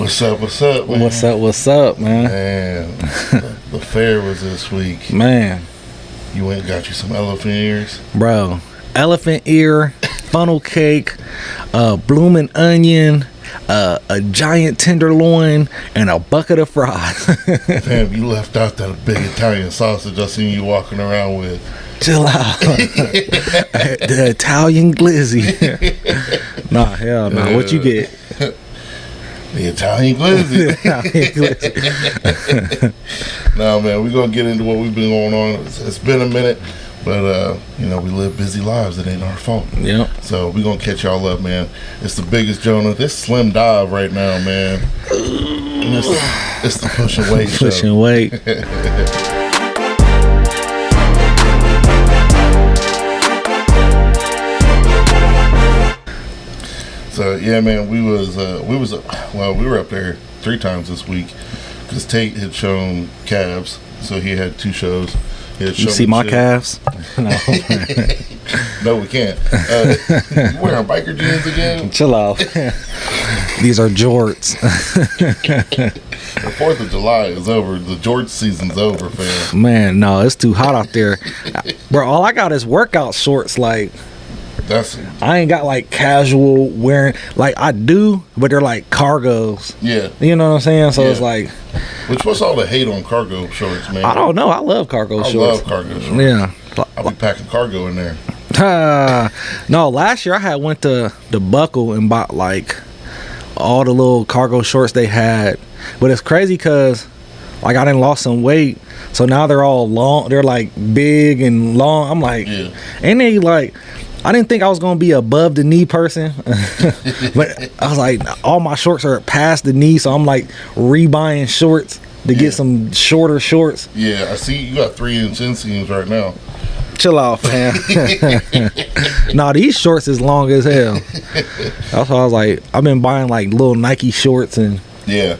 What's up? What's up, man? What's up, man? Man, the fair was this week. Man, You went and got you some elephant ears. bro, elephant ear, funnel cake, blooming onion, a giant tenderloin, and a bucket of fries. Fam, you left out that big Italian sausage I seen you walking around with. Chill out. The Italian glizzy. Nah, hell no. What you get? The Italian glizzy. Italian glizzy. No, man, we're going to get into what we've been going on. It's been a minute, but, we live busy lives. It ain't our fault. Yep. So we're going to catch y'all up, man. It's the biggest Jonah. This Slim Dive right now, man. And it's the Pushing Weight show. Pushing weight. So yeah, man, we were up there 3 times this week because Tate had shown calves, so he had 2 shows. He had You shown see me my shit. calves? No. No, we can't. You wearing biker jeans again? Chill out. These are jorts. The 4th of July is over. The George season's over, fam. Man, no, it's too hot out there. Bro, all I got is workout shorts. Like, That's I ain't got like casual wearing. Like, I do, but they're like cargos. yeah. You know what I'm saying? So Yeah. it's like, Which what's all the hate on cargo shorts, man? I don't know. I love cargo I shorts. love cargo shorts. Yeah. I'll be packing cargo in there. No, last year I had went to the Buckle and bought like all the little cargo shorts they had. But it's crazy because like I done lost some weight. So now they're all long. They're like big and long. I'm like, Yeah. ain't they like, I didn't think I was going to be above the knee person. But I was like, all my shorts are past the knee. So I'm like rebuying shorts to Yeah. get some shorter shorts. Yeah, I see you got 3-inch inseams right now. Chill out, fam. Nah, these shorts is long as hell. That's why I was like, I've been buying like little Nike shorts and Yeah,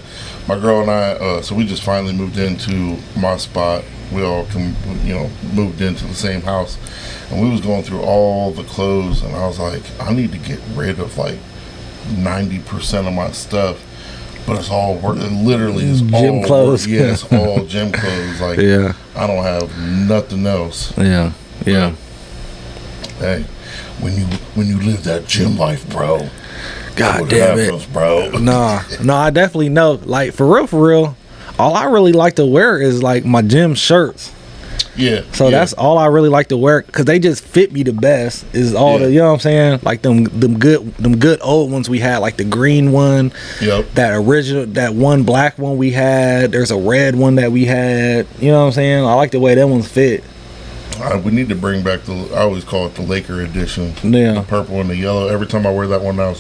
my girl and I, so we just finally moved into my spot. We all moved into the same house, and we was going through all the clothes, and I was like, I need to get rid of like 90% of my stuff, but it's all work. It literally is Gym all clothes. Work. Yeah, it's all gym clothes. Like, yeah, I don't have nothing else. yeah. Hey, when you live that gym life, bro. God what damn it. happens, bro. Nah, I definitely know. Like for real, all I really like to wear is like my gym shirts. Yeah. So yeah. that's all I really like to wear because they just fit me the best. Is all Yeah. the, you know what I'm saying? Like them good old ones we had, like the green one. Yep. That original, that one black one we had. There's a red one that we had. You know what I'm saying? I like the way that ones fit. We need to bring back I always call it the Laker edition. Yeah. The purple and the yellow. Every time I wear that one now,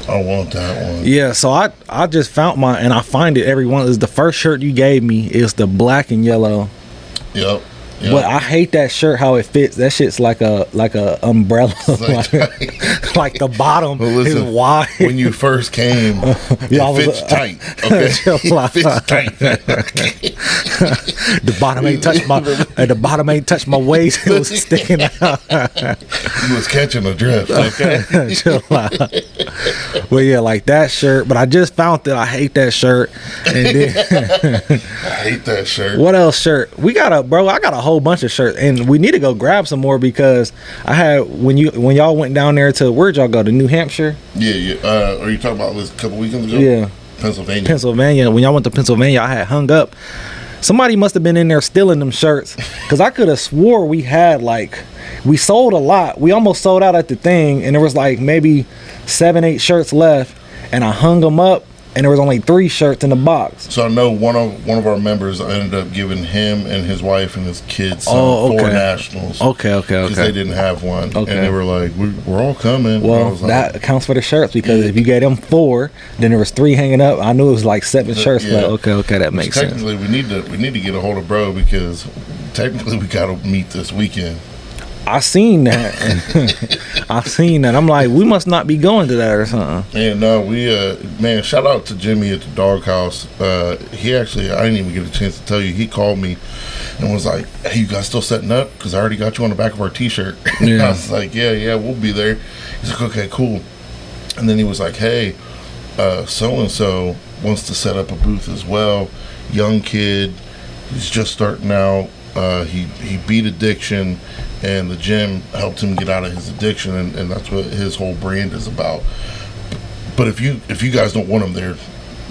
I want that one. Yeah, so I just found and I find it every one. Is the first shirt you gave me is the black and yellow. Yep. But I hate that shirt how it fits. That shit's like a umbrella. Like the bottom Well, listen, is wide. when you first came, Yeah, it fits tight. Okay, it fits tight. The bottom ain't touched my waist. It was sticking out. You was catching the drift. Okay. Chill out. Well, yeah, like that shirt. But I just found that I hate that shirt. And then I hate that shirt. what else shirt? I got a whole bunch of shirts, and we need to go grab some more because I had when y'all went down there to where'd y'all go to New Hampshire? Yeah. Are you talking about this a couple weekends ago? Yeah, Pennsylvania. When y'all went to Pennsylvania, I had hung up. Somebody must have been in there stealing them shirts because I could have swore we sold a lot. We almost sold out at the thing, and there was like maybe 7-8 shirts left, and I hung them up. And there was only 3 shirts in the box. So I know one of our members ended up giving him and his wife and his kids some 4 nationals. Okay. Because they didn't have one. Okay. And they were like, we're all coming. Well, I was like, that accounts for the shirts because if you gave them 4, then there was 3 hanging up. I knew it was like 7 shirts. yeah. But okay, that makes sense. technically, we need to get a hold of bro because technically we got to meet this weekend. I seen that. I'm like, we must not be going to that or something. And we shout out to Jimmy at the doghouse. He actually, I didn't even get a chance to tell you, he called me and was like, hey, you guys still setting up? Because I already got you on the back of our t-shirt. Yeah. I was like, yeah, we'll be there. He's like, okay, cool. And then he was like, hey, so and so wants to set up a booth as well. Young kid, he's just starting out. He beat addiction, and the gym helped him get out of his addiction, and that's what his whole brand is about. But if you guys don't want him there,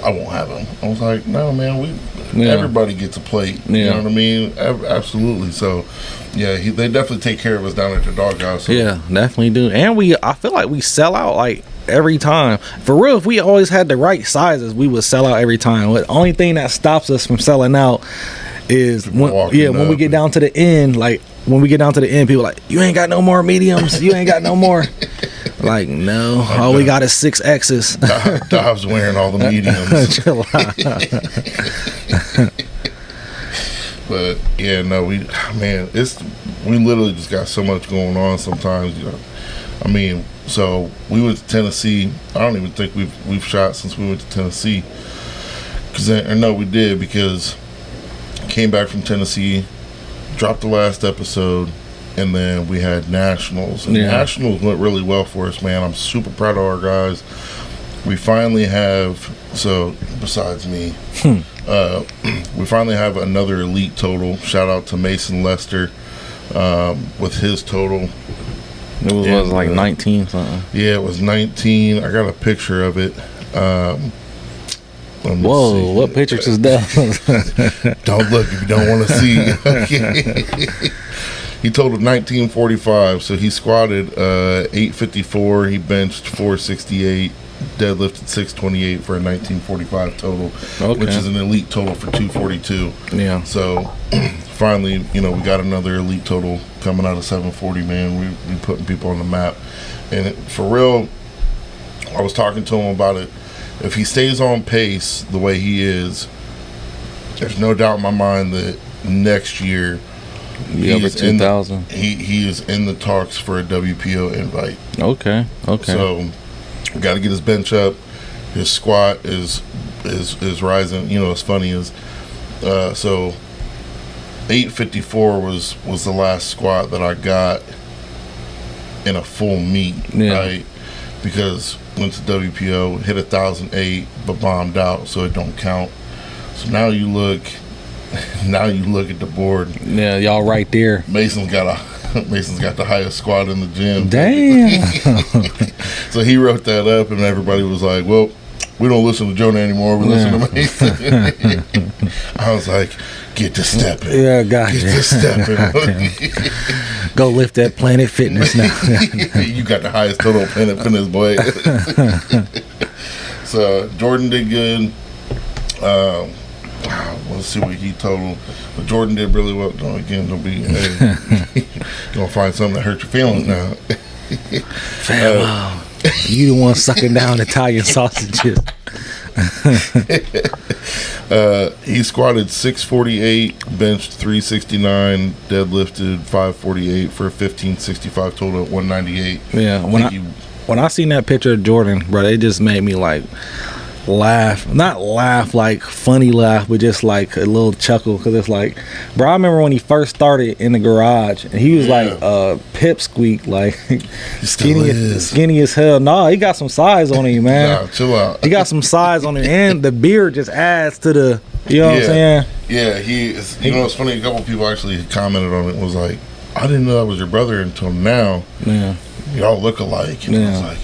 I won't have him. I was like, no, man, everybody gets a plate. You know what I mean? Absolutely. So, yeah, they definitely take care of us down at the doghouse. So. Yeah, definitely do. And I feel like we sell out like every time. For real, if we always had the right sizes, we would sell out every time. The only thing that stops us from selling out is when we get down to the end, like when we get down to the end, people are like, you ain't got no more mediums, you ain't got no more. Like, no, all we got is 6X's. Dobbs wearing all the mediums. But yeah, no, we literally just got so much going on sometimes. I mean, so we went to Tennessee. I don't even think we've shot since we went to Tennessee. We did, because came back from Tennessee, dropped the last episode, and then we had nationals. And nationals went really well for us, man. I'm super proud of our guys. We finally have, so besides me, we finally have another elite total. Shout out to Mason Lester with his total. It was like 19 something. Yeah, it was 19. I got a picture of it. Whoa, what pictures is that? Don't look if you don't want to see. He totaled 1945, so he squatted 854. He benched 468, deadlifted 628 for a 1945 total, which is an elite total for 242. Yeah. So finally, we got another elite total coming out of 740. Man, we putting people on the map, and for real, I was talking to him about it. If he stays on pace the way he is, there's no doubt in my mind that next year he is 2,000. He is in the talks for a WPO invite. Okay. So we got to get his bench up. His squat is rising. As funny as so 854 was the last squat that I got in a full meet, right? Because went to WPO, hit 1,008, but bombed out, so it don't count. So now you look at the board. Yeah, y'all right there. Mason's got the highest squat in the gym. Damn. So he wrote that up, and everybody was like, "Well, we don't listen to Jonah anymore. We listen to Mason." I was like, "Get to stepping. Yeah, gotcha. Get to stepping. Go lift that Planet Fitness now." You got the highest total Planet Fitness, boy. So Jordan did good. Let's see what he totaled. But Jordan did really well. Don't be. Hey, gonna find something that hurt your feelings now. You the one sucking down Italian sausages. He squatted 648, benched 369, deadlifted 548 for a 1565 total at 198. Yeah, when I seen that picture of Jordan, bro, it just made me like not laugh like funny laugh, but just like a little chuckle, because it's like, bro, I remember when he first started in the garage and he was like pipsqueak, like skinny as hell. Nah, he got some size on him, man. Nah, chill out. He got some size on him, and the beard just adds to the, you know what I'm saying? Yeah, he is. It's funny, a couple people actually commented on it, was like, I didn't know that was your brother until now. Yeah. Y'all look alike. And I was like,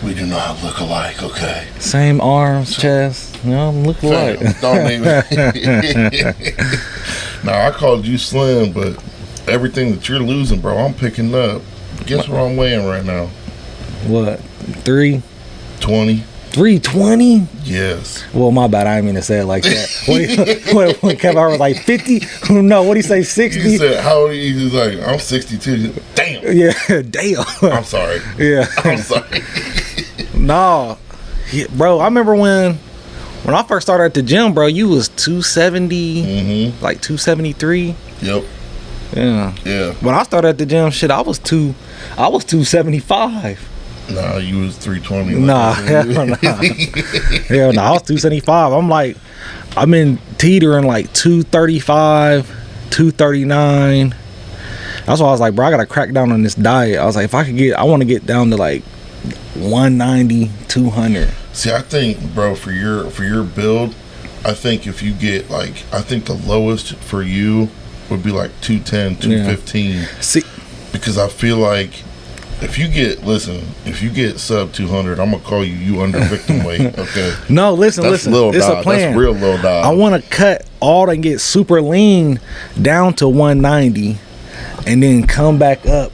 we do not look alike, okay? Same arms, chest, look alike. Don't even. Now, I called you slim, but everything that you're losing, bro, I'm picking up. Guess what I'm weighing right now? What? 320? 320? Yes. Well, my bad. I didn't mean to say it like that. When Kevin was like 50? No, what did he say, 60? He said, how old are you? He was like, I'm 62. Damn. Yeah, damn. I'm sorry. Yeah. I'm sorry. No. Yeah, bro, I remember when I first started at the gym, bro, you was 270, like 273. Yep. Yeah. When I started at the gym, shit, I was 275. Nah, you was 320. Hell no. Hell no, I was 275. I'm in teetering like 235, 239. That's why I was like, bro, I gotta crack down on this diet. I was like, I want to get down to like 190, 200. See, I think, bro, for your build, I think if you get like, I think the lowest for you would be like 210, 215. See, Because I feel like if you get sub 200, I'm gonna call you under victim weight. Okay. no, listen. It's a plan. That's real Lil Dog. I want to cut all and get super lean down to 190, and then come back up.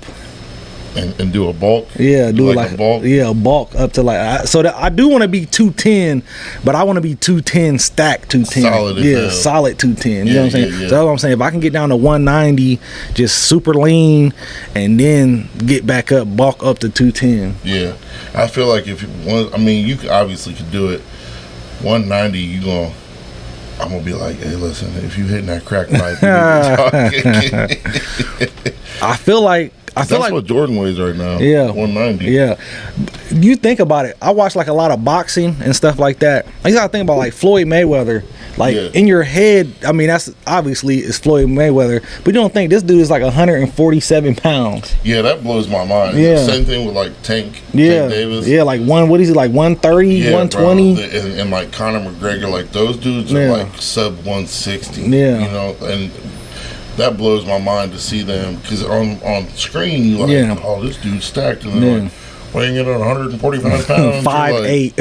And do a bulk. Yeah, do like a bulk. Yeah, a bulk up to like. So that I do want to be 210, but I want to be 210 stacked 210. Solid as yeah, hell. solid 210. You know what I'm saying? Yeah. So that's what I'm saying. If I can get down to 190, just super lean, and then get back up, bulk up to 210. Yeah, I feel like if you obviously could do it. 190, I'm gonna be like, hey, listen, if you hitting that crack pipe, I feel like that's what Jordan weighs right now. Yeah, 190. Yeah, you think about it. I watch like a lot of boxing and stuff like that. You gotta think about like Floyd Mayweather. Like in your head, I mean, that's obviously it's Floyd Mayweather, but you don't think this dude is like 147 pounds. Yeah, that blows my mind. Yeah. Same thing with like Tank Yeah, Davis. yeah, like what is he, like 130, 120? Bro. And like Conor McGregor, like those dudes are like sub 160. Yeah, you know, and that blows my mind to see them because on screen you like, oh, this dude's stacked, and they're like weighing in at 145 pounds. 5'8".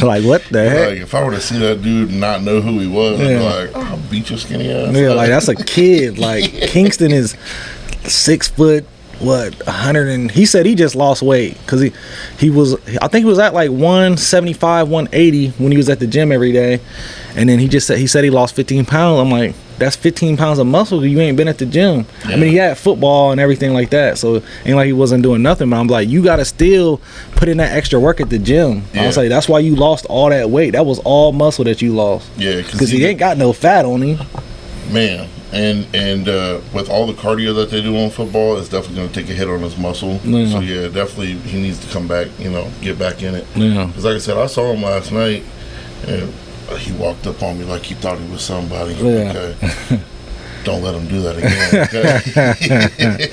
Like what the heck? Like if I were to see that dude and not know who he was, I'd be like, oh, I'll beat your skinny ass. Yeah, like that's a kid. Like Kingston is 6 foot. What 100 and he said he just lost weight because he was, I think he was at like 175 180 when he was at the gym every day, and then he said he lost 15 pounds. I'm like, that's 15 pounds of muscle. You ain't been at the gym. I mean, he had football and everything like that, so ain't like he wasn't doing nothing, but I'm like, you gotta still put in that extra work at the gym. I was like, that's why you lost all that weight. That was all muscle that you lost. Yeah, because he ain't got no fat on him, man. And with all the cardio that they do on football, it's definitely going to take a hit on his muscle. So yeah, definitely he needs to come back, get back in it. Yeah. Because like I said, I saw him last night, and he walked up on me like he thought he was somebody. Yeah. Okay. Don't let him do that again. Okay?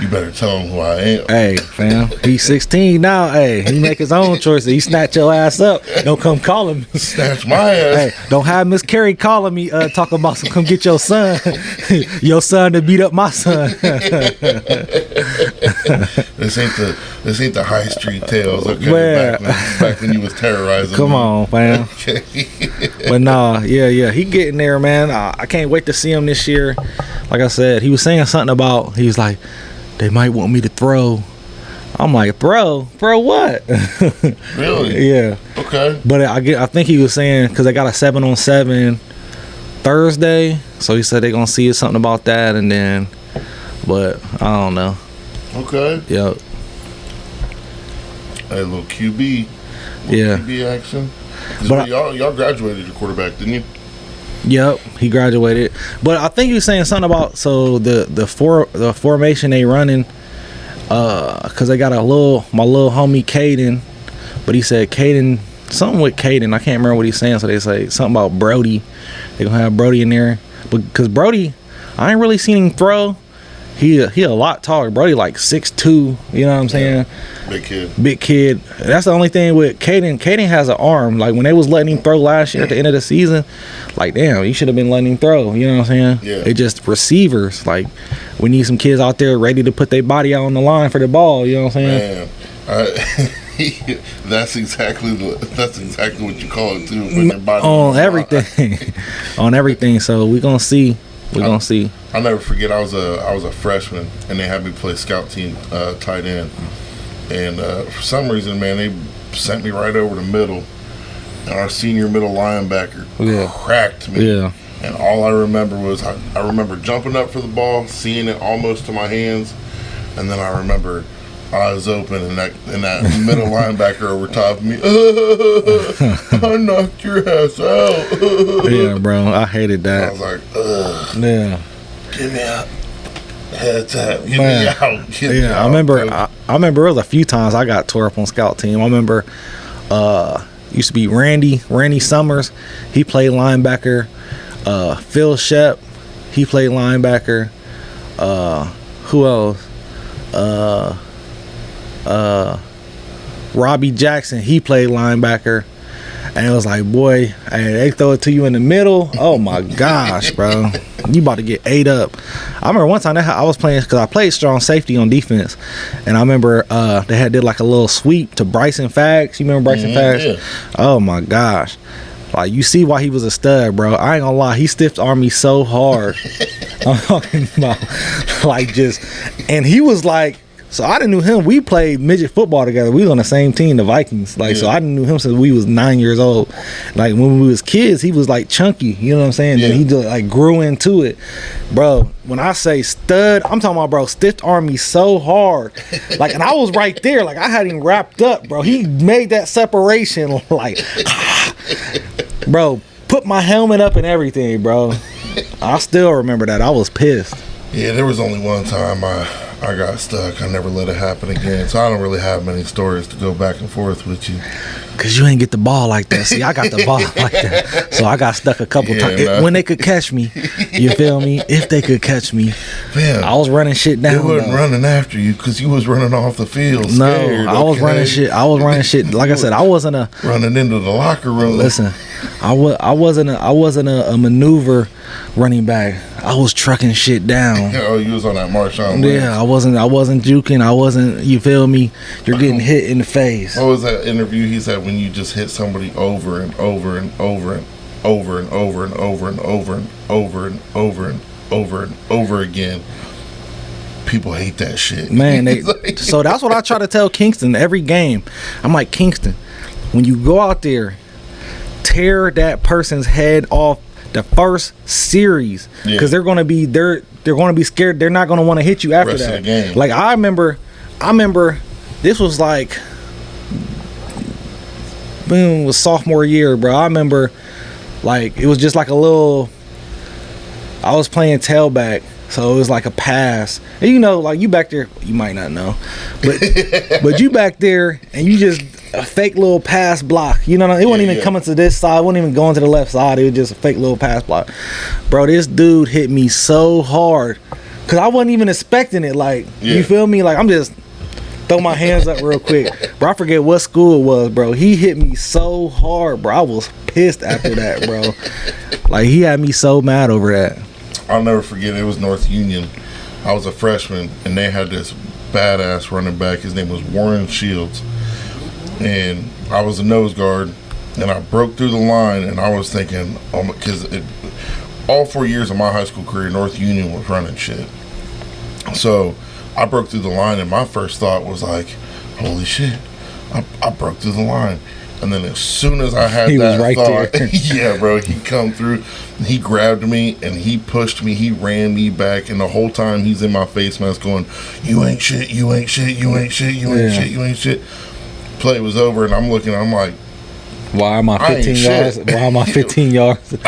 You better tell him who I am. Hey, fam, he's 16 now. Hey, he make his own choices. He snatch your ass up. Don't come call him. Snatch my ass. Hey, don't have Miss Carrie calling me talking about come get your son. Your son to beat up my son. This ain't the high street tales. Okay, back when you was terrorizing. Come me. on, fam. Okay. But nah, yeah, he getting there, man. I can't wait to see him this year. Like I said, he was saying something about, he was like, they might want me to throw. I'm like, bro, what? Really? Yeah. Okay. But I think he was saying because they got a 7-on-7 Thursday, so he said they're gonna see something about that, and then, but I don't know. Okay. Yep. A little QB. QB action. But y'all graduated your quarterback, didn't you? Yep, he graduated. But I think he was saying something about the formation they running, because they got my little homie Caden, but he said something with Caden. I can't remember what he's saying. So they say something about Brody. They're gonna have Brody in there, because Brody, I ain't really seen him throw. He a lot taller. Brody like 6'2", you know what I'm saying? Big kid. That's the only thing with Caden. Caden has an arm. Like when they was letting him throw last year at the end of the season, like damn, you should have been letting him throw. You know what I'm saying? Yeah. It just receivers. Like we need some kids out there ready to put their body out on the line for the ball. You know what I'm saying? Man, that's exactly what you call it too. Putting their body on everything. On everything. So we gonna see. We're gonna see. I'll never forget. I was a freshman, and they had me play scout team tight end. And for some reason, man, they sent me right over the middle. And our senior middle linebacker cracked me. Yeah. And all I remember was I remember jumping up for the ball, seeing it almost to my hands, and then I remember eyes open and that middle linebacker over top of me. I knocked your ass out. Yeah, bro, I hated that. I was like, ugh. Yeah. Get me out. Head tap. Get me out. Get me out. I remember it was a few times I got tore up on scout team. I remember used to be Randy Summers. He played linebacker. Phil Shep, he played linebacker. Who else? Robbie Jackson, he played linebacker. And it was like, boy, hey, they throw it to you in the middle. Oh my gosh, bro, you about to get ate up. I remember one time I was playing, because I played strong safety on defense, and I remember they did like a little sweep to Bryson Fags. You remember Bryson Fags? Yeah. Oh my gosh, like you see why he was a stud, bro. I ain't gonna lie, he stiffed Army so hard. I'm talking about like just, and he was like. So I didn't knew him. We played midget football together. We was on the same team, the Vikings. Like, so I didn't knew him since we was 9 years old. Like when we was kids, he was like chunky. You know what I'm saying? Yeah. And he just like grew into it, bro. When I say stud, I'm talking about, bro, stiffed Army so hard. Like, and I was right there. Like I had him wrapped up, bro. He made that separation, like, bro. Put my helmet up and everything, bro. I still remember that. I was pissed. Yeah, there was only one time I got stuck. I never let it happen again. So I don't really have many stories to go back and forth with you. Cause you ain't get the ball like that. See, I got the ball like that. So I got stuck a couple times. Nah. When they could catch me. You feel me? If they could catch me. Man, I was running shit they down. wasn't running after you because you was running off the field scared. No, I was running shit. I was running shit. Like I said, I wasn't a running into the locker room. listen. I wasn't a maneuver running back. I was trucking shit down. Oh, you was on that Marshawn Lynch. Yeah, I wasn't juking. I wasn't. You feel me? You're getting hit in the face. What was that interview he said when you just hit somebody over and over and over and over and over and over and over and over and over and over and over again? People hate that shit. Man, so that's what I try to tell Kingston every game. I'm like, Kingston, when you go out there, tear that person's head off the first series, because they're gonna be scared. They're not gonna want to hit you after Rest of that. the game. Like I remember this was like, boom, was sophomore year, bro. I remember like it was just like a little. I was playing tailback. So it was like a pass. And you know, like you back there, you might not know, but you back there and you just a fake little pass block. You know, it wasn't even coming to this side. It wasn't even going to the left side. It was just a fake little pass block. Bro, this dude hit me so hard because I wasn't even expecting it. Like, you feel me? Like I'm just throw my hands up real quick. Bro, I forget what school it was, bro. He hit me so hard, bro. I was pissed after that, bro. Like he had me so mad over that. I'll never forget, it was North Union. I was a freshman, and they had this badass running back. His name was Warren Shields. And I was a nose guard, and I broke through the line, and I was thinking, because all 4 years of my high school career, North Union was running shit. So I broke through the line, and my first thought was like, holy shit, I broke through the line. And then as soon as I had that right thought, there. yeah, bro, he come through, he grabbed me and he pushed me, he ran me back, and the whole time he's in my face mask going, you ain't shit, you ain't shit, you ain't shit, you ain't shit, you ain't shit. Play was over, and I'm looking, I'm like, why am I 15 yards? Why am I 15 yards?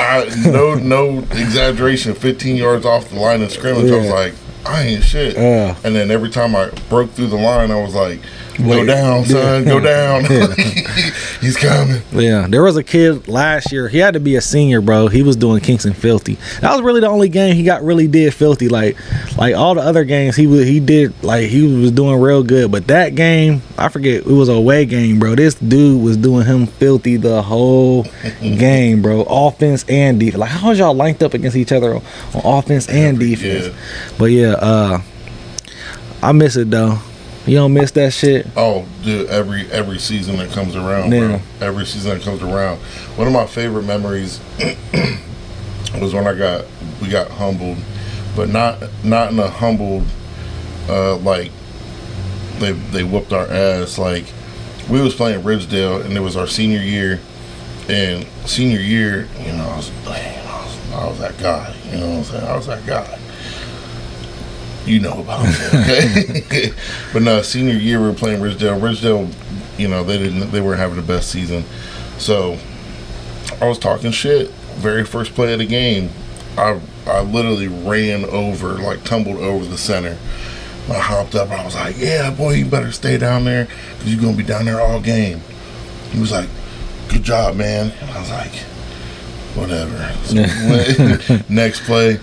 No exaggeration, 15 yards off the line of scrimmage. I was like, I ain't shit. And then every time I broke through the line, I was like, go down, son, go down. He's coming. Yeah, there was a kid last year. He had to be a senior, bro. He was doing Kingston filthy. That was really the only game he really did filthy. Like all the other games, he was doing real good. But that game, I forget, it was a away game, bro. This dude was doing him filthy the whole game, bro. Offense and defense. Like, how was y'all linked up against each other on offense and defense? Yeah. But yeah, I miss it though. You don't miss that shit? Oh, dude, every season that comes around, bro. Every season that comes around. One of my favorite memories was when we got humbled, but not in a humbled like they whooped our ass. Like we was playing Ridgedale, and it was our senior year. And senior year, you know, I was that guy. You know what I'm saying? I was that guy. You know about it, okay? But no, senior year we were playing Ridgedale. Ridgedale, you know, they weren't having the best season. So I was talking shit. Very first play of the game, I literally ran over, like tumbled over the center. I hopped up and I was like, yeah, boy, you better stay down there because you're going to be down there all game. He was like, good job, man. And I was like, whatever. So next play,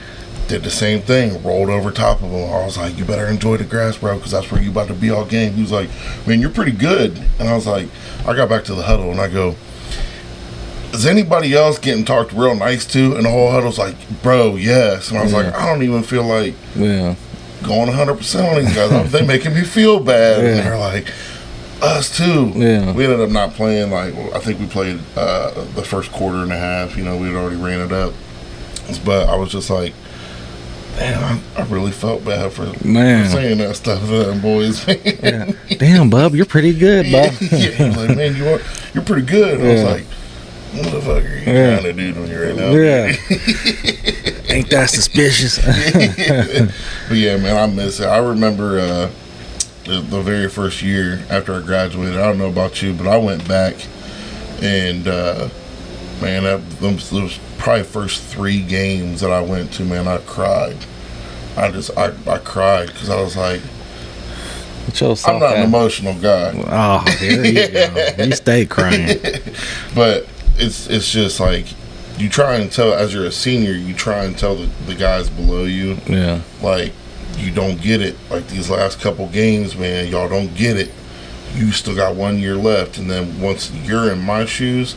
Did the same thing, rolled over top of him. I was like, you better enjoy the grass, bro, because that's where you about to be all game. He was like, man, you're pretty good. And I was like, I got back to the huddle and I go, is anybody else getting talked real nice to? And the whole huddle's like, bro, yes. And I was like, I don't even feel like going 100% on these guys. They making me feel bad. And they're like, us too. We ended up not playing. Like, I think we played the first quarter and a half. You know, we had already ran it up. But I was just like, damn, I really felt bad for saying that stuff to them boys. Damn, bub, you're pretty good, bub. He was like, man, you're pretty good. And I was like, what the fuck are you trying to do when you're right now? Ain't that suspicious? But yeah, man, I miss it. I remember the very first year after I graduated. I don't know about you, but I went back and man, those probably first 3 games that I went to, man, I cried. I cried because I was like, I'm not an emotional guy. Oh, there you go. You stay crying. But it's just like, you try and tell, as you're a senior, you try and tell the guys below you, like, you don't get it. Like, these last couple games, man, y'all don't get it. You still got 1 year left, and then once you're in my shoes,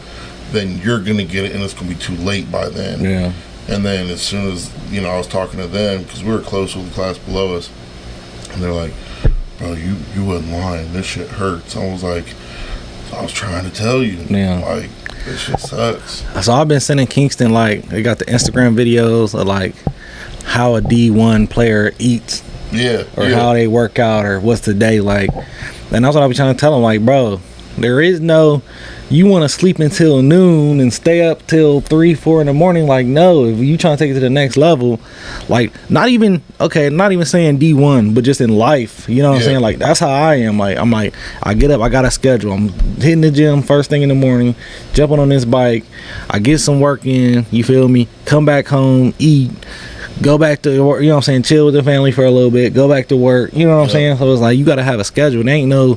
then you're gonna get it, and it's gonna be too late by then. And then as soon as, you know, I was talking to them, because we were close with the class below us, and they're like, bro, you wasn't lying, this shit hurts. I was like, I was trying to tell you, like, this shit sucks. So I've been sending Kingston, like, they got the Instagram videos of like how a D1 player eats, or how they work out, or what's the day like. And that's what I was trying to tell them, like, bro, there is no, you want to sleep until noon and stay up till 3-4 in the morning. Like, no, if you trying to take it to the next level, like, not even saying D1, but just in life, you know what I'm saying? Like, that's how I am. Like, I'm like, I get up, I got a schedule. I'm hitting the gym first thing in the morning, jumping on this bike, I get some work in, you feel me? Come back home, eat, go back to work, you know what I'm saying? Chill with the family for a little bit, go back to work, you know what I'm saying? So it's like, you got to have a schedule. There ain't no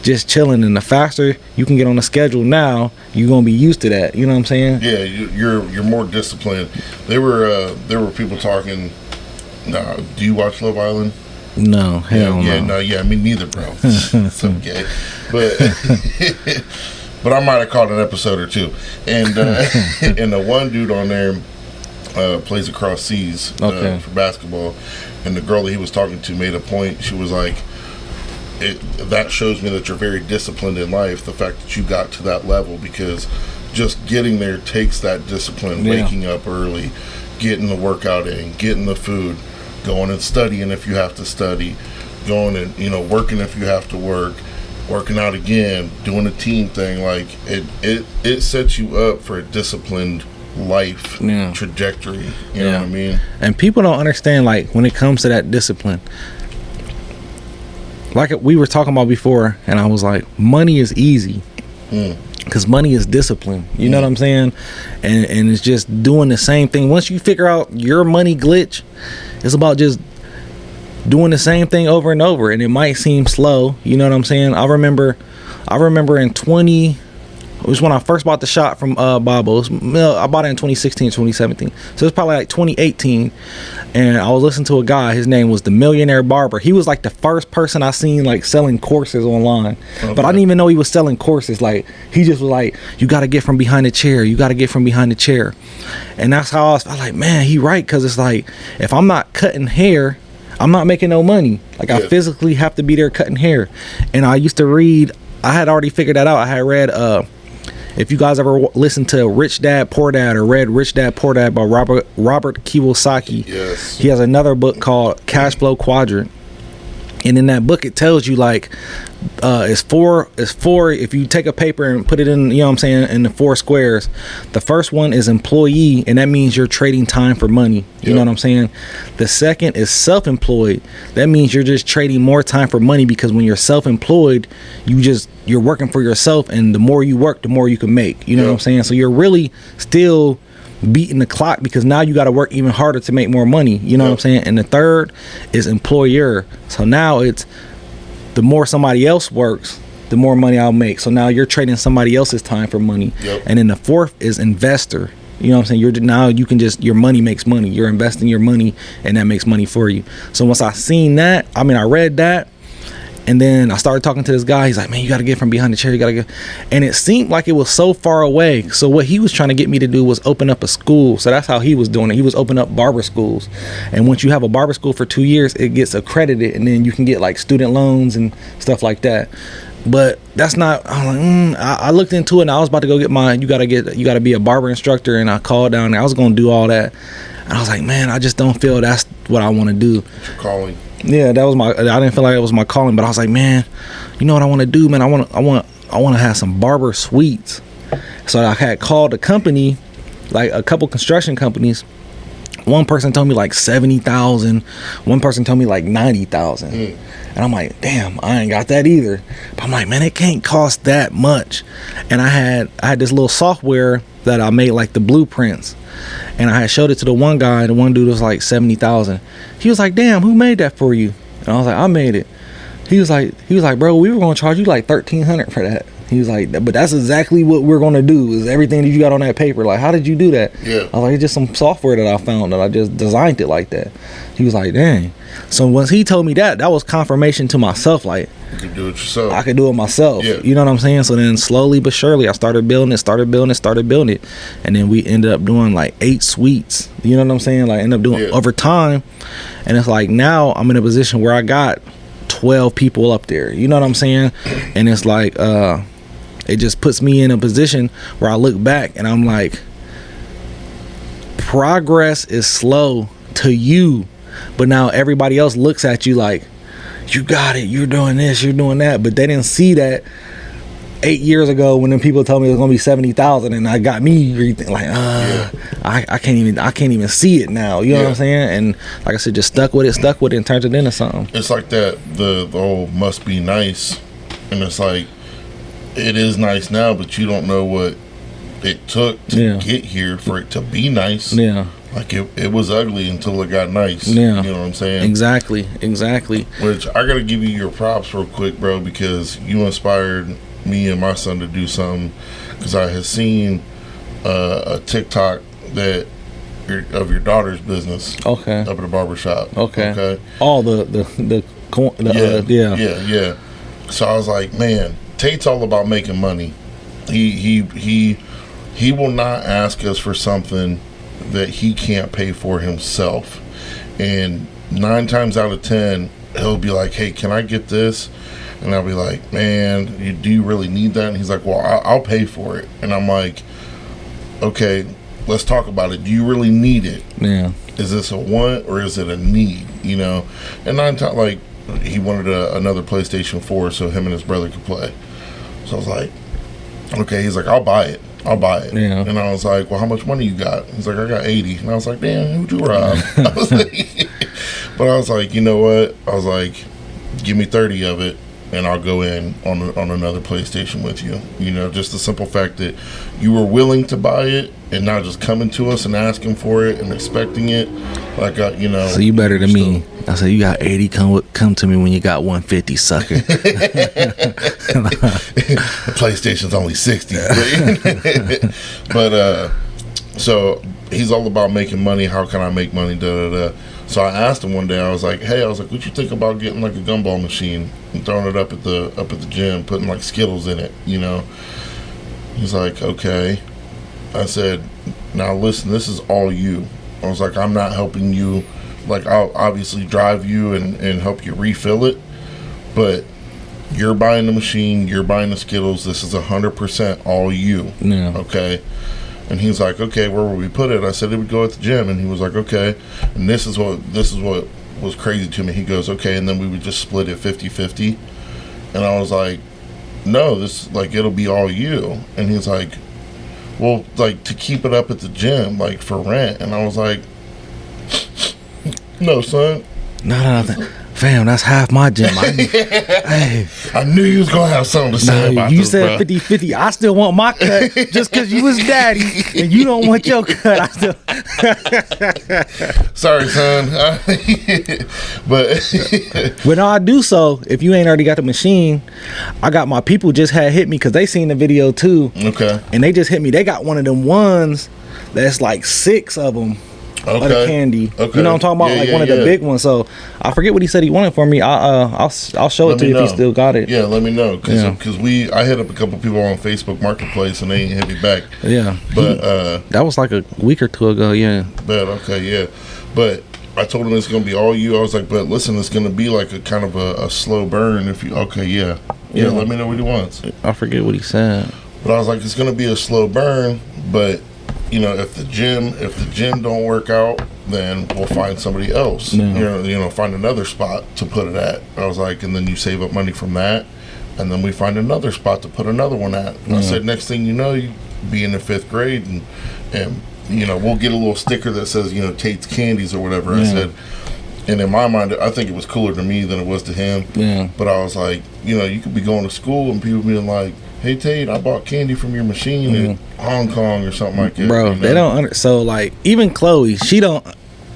just chilling, and the faster you can get on the schedule now, you're gonna be used to that, you know what I'm saying? Yeah, you're more disciplined. There were people talking, do you watch Love Island? No, hell no. Me neither, bro. It's okay. But I might have caught an episode or two. And and the one dude on there plays across seas for basketball, and the girl that he was talking to made a point. She was like, that shows me that you're very disciplined in life, the fact that you got to that level, because just getting there takes that discipline. Waking up early, getting the workout in, getting the food, going and studying if you have to study, going and, you know, working if you have to work, working out again, doing a team thing. Like, it sets you up for a disciplined life trajectory, you know what I mean? And people don't understand, like, when it comes to that discipline, like we were talking about before, and I was like, money is easy because money is discipline, you know what I'm saying? And it's just doing the same thing. Once you figure out your money glitch, it's about just doing the same thing over and over, and it might seem slow, you know what I'm saying? I remember in it was when I first bought the shot from Bobo's. I bought it in 2016, 2017. So it's probably like 2018. And I was listening to a guy, his name was the Millionaire Barber. He was like the first person I seen like selling courses online. But I didn't even know he was selling courses. Like, he just was like, you got to get from behind the chair. You got to get from behind the chair. And that's how I was like, man, he right. Because it's like, if I'm not cutting hair, I'm not making no money. Like, I physically have to be there cutting hair. And I used to read, I had already figured that out. I had read, if you guys ever listened to Rich Dad Poor Dad or read Rich Dad Poor Dad by Robert Kiyosaki, he has another book called Cash Flow Quadrant. And in that book, it tells you, like, it's four, if you take a paper and put it in, you know what I'm saying, in the 4 squares, the first one is employee, and that means you're trading time for money. You know what I'm saying? The second is self-employed. That means you're just trading more time for money, because when you're self-employed, you're working for yourself, and the more you work, the more you can make. You know what I'm saying? So you're really still beating the clock, because now you got to work even harder to make more money. You know what I'm saying? And the third is employer. So now it's the more somebody else works, the more money I'll make. So now you're trading somebody else's time for money. And then the fourth is investor. You know what I'm saying? Now you can just, your money makes money. You're investing your money, and that makes money for you. So once I seen that, I read that, and then I started talking to this guy. He's like, man, you got to get from behind the chair. You got to get. And it seemed like it was so far away. So what he was trying to get me to do was open up a school. So that's how he was doing it. He was opening up barber schools. And once you have a barber school for 2 years, it gets accredited. And then you can get like student loans and stuff like that. But that's not, I'm like, I looked into it, and I was about to go get you got to be a barber instructor. And I called down there. I was going to do all that. And I was like, man, I just don't feel that's what I want to do. What's your calling? Yeah, that was I didn't feel like it was my calling, but I was like, man, you know what I want to do, man? I want to have some barber suites. So I had called a company, like a couple construction companies. One person told me like 70,000. One person told me like 90,000. And I'm like, damn, I ain't got that either. But I'm like, man, it can't cost that much. And I had this little software that I made like the blueprints. And I had showed it to the one guy. The one dude was like 70,000. He was like, damn, who made that for you? And I was like, I made it. He was like, bro, we were gonna charge you like $1,300 for that. He was like, but that's exactly what we're gonna do, is everything that you got on that paper. Like, how did you do that? Yeah. I was like, it's just some software that I found that I just designed it like that. He was like, dang. So once he told me that was confirmation to myself, like, You can do it yourself. I could do it myself. Yeah. You know what I'm saying? So then slowly but surely I started building it. And then we ended up doing like 8 suites. You know what I'm saying? Like, end up doing over time. And it's like, now I'm in a position where I got 12 people up there. You know what I'm saying? And it's like, it just puts me in a position where I look back and I'm like, progress is slow to you, but now everybody else looks at you like, you got it, you're doing this, you're doing that. But they didn't see that 8 years ago when them people told me it was gonna be 70,000, and I got me rethink, like, I can't even see it now. You know what I'm saying? And like I said, just stuck with it and turned it into something. It's like that, the old must be nice, and it's like, it is nice now, but you don't know what it took to get here for it to be nice. Yeah. Like, it was ugly until it got nice. Yeah. You know what I'm saying? Exactly. Which, I gotta give you your props real quick, bro, because you inspired me and my son to do something. Because I had seen a TikTok that of your daughter's business. Okay. Up at the barbershop. Okay. All the yeah. So I was like, man, Tate's all about making money. He will not ask us for something that he can't pay for himself. And 9 times out of 10, he'll be like, hey, can I get this? And I'll be like, man, do you really need that? And he's like, well, I'll pay for it. And I'm like, okay, let's talk about it. Do you really need it? Yeah. Is this a want or is it a need? You know? And 9 times, like, he wanted another PlayStation 4 so him and his brother could play. So I was like, okay. He's like, I'll buy it. Yeah. And I was like, well, how much money you got? He's like, I got 80. And I was like, damn, who'd you rob? I was like, but I was like, you know what? I was like, give me 30 of it, and I'll go in on another PlayStation with you. You know, just the simple fact that you were willing to buy it and not just coming to us and asking for it and expecting it. Like, you know. So you better than me. I said, you got 80, come to me when you got 150, sucker. PlayStation's only 60. But so he's all about making money. How can I make money? So I asked him one day, I was like, what you think about getting like a gumball machine and throwing it up at the gym, putting like Skittles in it, you know? He's like, okay. I said, now listen, this is all you. I was like, I'm not helping you. Like, I'll obviously drive you and help you refill it, but you're buying the machine, you're buying the Skittles. This is 100% all you. Yeah. Okay. And he's like, okay, where would we put it? I said it would go at the gym. And he was like, okay. And this is what was crazy to me. He goes, okay, and then we would just split it 50-50. And I was like, no, this, like, it'll be all you. And he's like, well, like, to keep it up at the gym, like, for rent. And I was like, no, son. No. Fam, that's half my gym. Hey. I knew you was going to have something to say about you this, said 50-50. I still want my cut just because you was daddy and you don't want your cut. Sorry, son. But When I do so, if you ain't already got the machine, I got my people just had hit me because they seen the video too. okay, And they just hit me. They got one of them ones that's like 6 of them of the candy. Okay. You know what I'm talking about? Yeah, like yeah, one of the yeah. big ones. So I forget what he said he wanted for me. I'll show it Let to me you if know. he still got it. Yeah, let me know because Yeah. I hit up a couple people on Facebook Marketplace and they ain't hit me back. Yeah. But That was like a week or two ago. Yeah. okay, yeah. But I told him it's gonna be all you. I was like, but listen, it's gonna be like a kind of a slow burn. If you yeah. Let me know what he wants. I forget what he said. But I was like, it's gonna be a slow burn. But you know, if the gym don't work out, then we'll find somebody else. Yeah. You know, find another spot to put it at. I was like, and then you save up money from that, and then we find another spot to put another one at. And I said, next thing you know, you be in the 5th grade, and you know, we'll get a little sticker that says, you know, Tate's Candies or whatever. I said, and in my mind, I think it was cooler to me than it was to him. Yeah. But I was like, you know, you could be going to school and people being like, hey Tate, I bought candy from your machine in Hong Kong or something like that. Bro, you know? they don't so like even Chloe, she don't.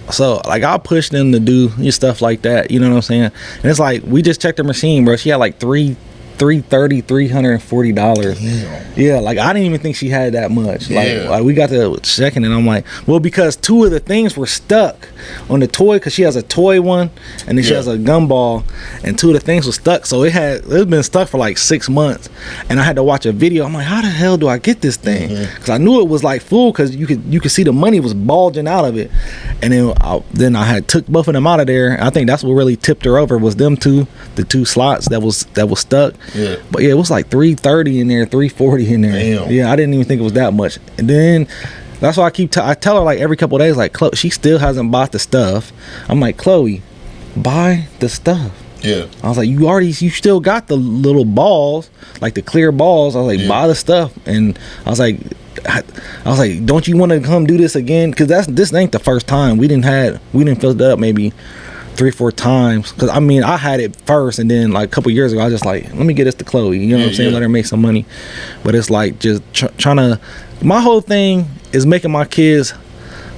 So like I'll push them to do stuff like that. You know what I'm saying? And it's like we just checked her machine, bro. She had like $340. Damn. Yeah, like I didn't even think she had that much. Yeah. Like we got to checking, and I'm like, well, because 2 of the things were stuck on the toy, because she has a toy one, and then she Yeah. has a gumball, and 2 of the things were stuck. So it been stuck for like 6 months, and I had to watch a video. I'm like, how the hell do I get this thing? Because I knew it was like full, because you could see the money was bulging out of it, and then I had took both of them out of there. I think that's what really tipped her over was the 2 slots that was stuck. Yeah. But yeah, it was like 330 in there, 340 in there. Damn. Yeah, I didn't even think it was that much. And then that's why I tell her like every couple of days, like, Chloe, she still hasn't bought the stuff. I'm like, Chloe, buy the stuff. Yeah. I was like, you still got the little balls, like the clear balls. I was like, buy the stuff. And I was like, don't you want to come do this again? Because this ain't the first time. We didn't fill it up maybe 3-4 times, because I mean I had it first, and then like a couple years ago I was just like, let me get this to Chloe, you know what I'm saying, let her make some money. But it's like just trying to, my whole thing is making my kids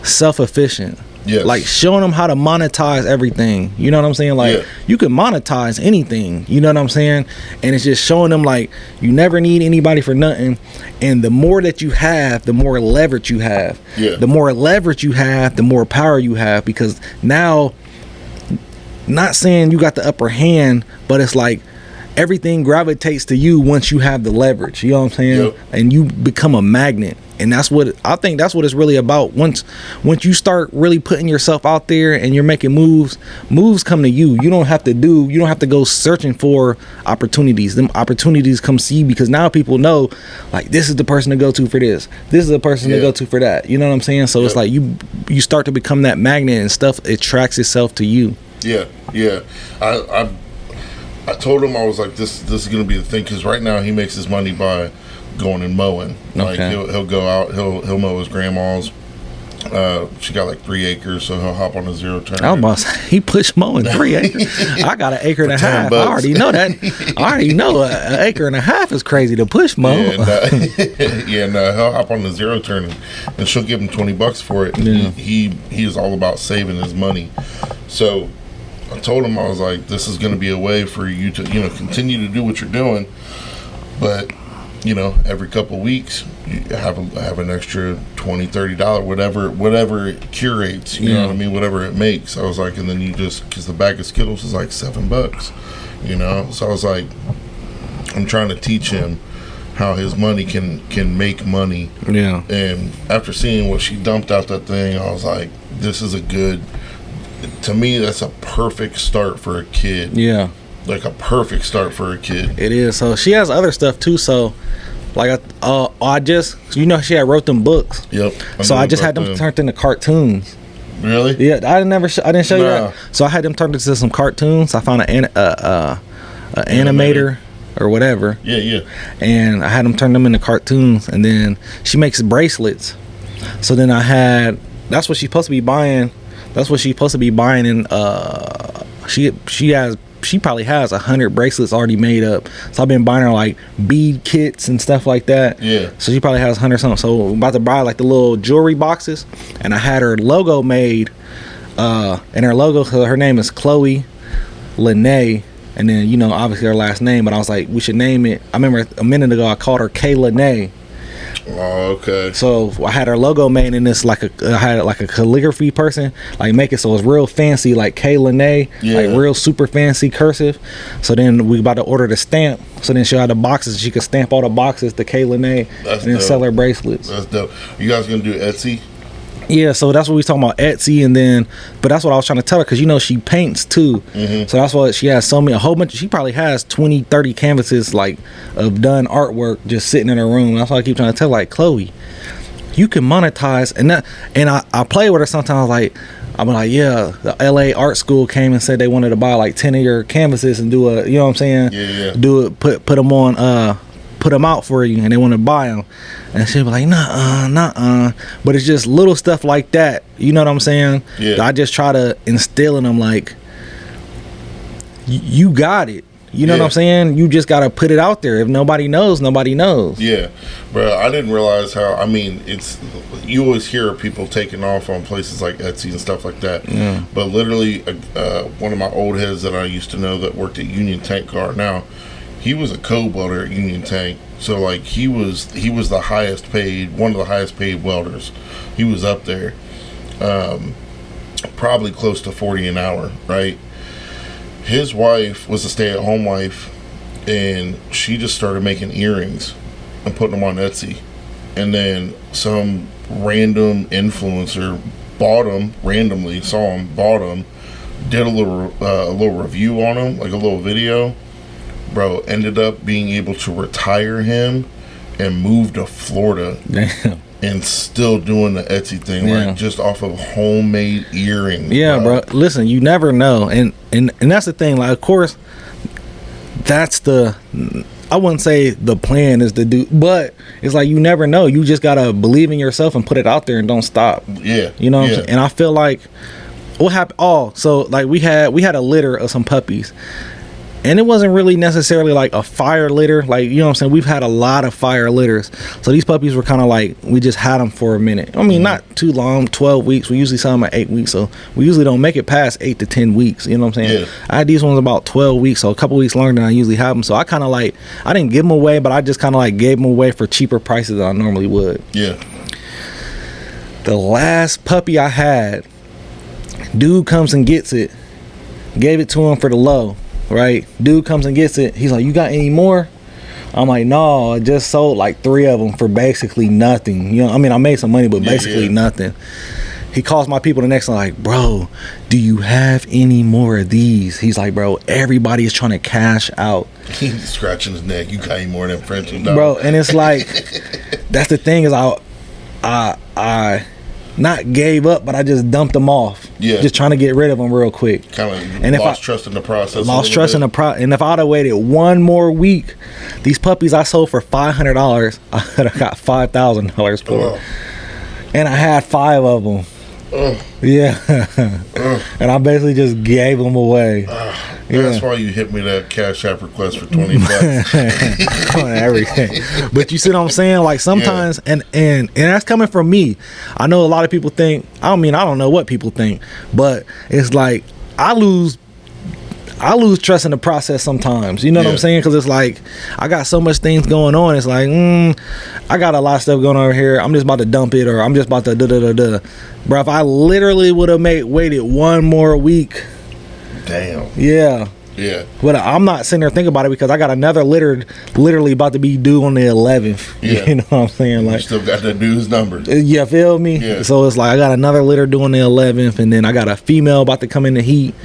self-efficient. Yes. Like showing them how to monetize everything, you know what I'm saying, like you can monetize anything, you know what I'm saying, and it's just showing them like you never need anybody for nothing, and the more that you have, the more leverage you have. The more leverage you have, the more power you have, because now, not saying you got the upper hand, but it's like everything gravitates to you once you have the leverage, you know what I'm saying? And you become a magnet. And that's what I think, that's what it's really about. Once you start really putting yourself out there and you're making moves come to you. You don't have to go searching for opportunities. Them opportunities come see you, because now people know like this is the person to go to for this is the person to go to for that, you know what I'm saying? So it's like you start to become that magnet, and stuff attracts itself to you. Yeah. I told him, I was like, this is gonna be the thing, because right now he makes his money by going and mowing. Like he'll go out, he'll mow his grandma's. She got like 3 acres, so he'll hop on a 0-turn. I was about to say, he pushed mowing 3 acres. I got an acre and a half. I already know that. I already know an acre and a half is crazy to push mow. And he'll hop on the 0-turn, and she'll give him $20 for it. And he is all about saving his money. So I told him, I was like, this is going to be a way for you to, you know, continue to do what you're doing, but you know, every couple of weeks you have an extra $20-$30, whatever it curates, you know what I mean, whatever it makes. I was like, and then you just, because the bag of Skittles is like $7, you know. So I was like, I'm trying to teach him how his money can make money. Yeah. And after seeing what she dumped out that thing, I was like, this is a good, to me, that's a perfect start for a kid. Yeah. Like a perfect start for a kid. It is. So she has other stuff too. So like I just, you know, she had wrote them books. Yep. So I just had them turned into cartoons. Really? Yeah. I didn't show you that. So I had them turned into some cartoons. I found an animator or whatever. Yeah. And I had them turn them into cartoons. And then she makes bracelets. So then that's what she's supposed to be buying. That's what she's supposed to be buying. And she she probably has 100 bracelets already made up. So I've been buying her like bead kits and stuff like that. Yeah. So she probably has 100 something. So I'm about to buy like the little jewelry boxes, and I had her logo made. And her logo, her name is Chloe Lene, and then you know obviously her last name. But I was like, we should name it. I remember a minute ago I called her K Lene. Oh, okay. So I had her logo made in this I had like a calligraphy person like make it so it's real fancy like K Lene, like real super fancy cursive. So then we about to order the stamp. So then she'll have the boxes. She could stamp all the boxes to K Lene and then dope. sell her bracelets. That's dope. You guys gonna do Etsy? Yeah, so that's what we talking about, Etsy, and then, but that's what I was trying to tell her, because you know she paints too. So that's why she has a whole bunch. She probably has 20, 30 canvases like of done artwork just sitting in her room. That's why I keep trying to tell her, like, Chloe, you can monetize, and I play with her sometimes. Like I'm like, yeah, the LA art school came and said they wanted to buy like 10 of your canvases and do a, you know what I'm saying? Yeah. Do it, put them on, put them out for you, and they want to buy them. And she'll be like, nah. But it's just little stuff like that. You know what I'm saying? Yeah. I just try to instill in them like, you got it. You know what I'm saying? You just got to put it out there. If nobody knows, nobody knows. Yeah, bro. I didn't realize how. I mean, you always hear people taking off on places like Etsy and stuff like that. Yeah. But literally, one of my old heads that I used to know that worked at Union Tank Car now, he was a code welder at Union Tank. So like he was the highest paid, one of the highest paid welders. He was up there, probably close to 40 an hour, right? His wife was a stay-at-home wife, and she just started making earrings and putting them on Etsy. And then some random influencer bought them randomly, saw them, bought them, did a little review on them, like a little video. Bro, ended up being able to retire him and move to Florida. Damn. And still doing the Etsy thing, like just off of homemade earrings. Yeah, bro. Listen, you never know, and that's the thing. Like, of course, that's I wouldn't say the plan is to do, but it's like you never know. You just gotta believe in yourself and put it out there and don't stop. Yeah, you know what I'm saying? And I feel like what happened. So like we had a litter of some puppies. And it wasn't really necessarily like a fire litter. Like, you know what I'm saying? We've had a lot of fire litters. So these puppies were kind of like, we just had them for a minute. I mean, not too long, 12 weeks. We usually sell them at 8 weeks. So we usually don't make it past 8 to 10 weeks. You know what I'm saying? Yeah. I had these ones about 12 weeks. So a couple weeks longer than I usually have them. So I kind of like, I didn't give them away, but I just kind of like gave them away for cheaper prices than I normally would. Yeah. The last puppy I had, dude comes and gets it. Gave it to him for the low. Right, dude comes and gets it. He's like, you got any more? I'm like, no, I just sold like 3 of them for basically nothing. You know, I mean, I made some money, but basically nothing. He calls my people the next one, like, bro, do you have any more of these? He's like, bro, everybody is trying to cash out. He's scratching his neck. You got any more than French and dog? Bro, and it's like, that's the thing is I not gave up, but I just dumped them off. Yeah. Just trying to get rid of them real quick. Kind of lost trust in the process. Lost trust in the process. And if I'd have waited one more week, these puppies I sold for $500, I could have got $5,000 for them. And I had 5 of them. Yeah. And I basically just gave them away. That's why you hit me that Cash App request for $20. On everything. But you see what I'm saying? Like sometimes, and that's coming from me. I know a lot of people think, I don't know what people think, but it's like I lose trust in the process sometimes. You know what I'm saying? Because it's like I got so much things going on. It's like I got a lot of stuff going on over here. I'm just about to dump it, or I'm just about to da. Bro, if I literally would have waited one more week. Damn. Yeah. But I'm not sitting there thinking about it because I got another litter literally about to be due on the 11th. Yeah. You know what I'm saying? Like, you still got that dude's number. You feel me? Yeah. So it's like I got another litter due on the 11th, and then I got a female about to come in the heat.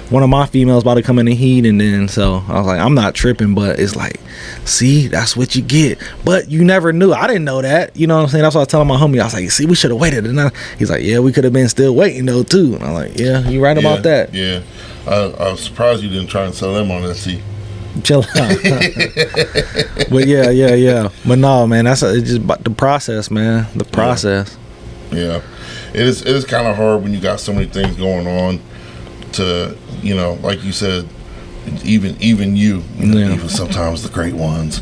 One of my females about to come in the heat, and then so I was like, I'm not tripping, but it's like, see, that's what you get. But you never knew. I didn't know that. You know what I'm saying? That's what I was telling my homie. I was like, see, we should have waited. And he's like, yeah, we could have been still waiting though too. And I'm like, yeah, you right about that. Yeah. I was surprised you didn't try and sell them on Etsy. Chill out. But yeah. But no, man, it's just about the process, man. The process. Yeah. It is kind of hard when you got so many things going on to, you know, like you said, even you know, Yeah. even sometimes the great ones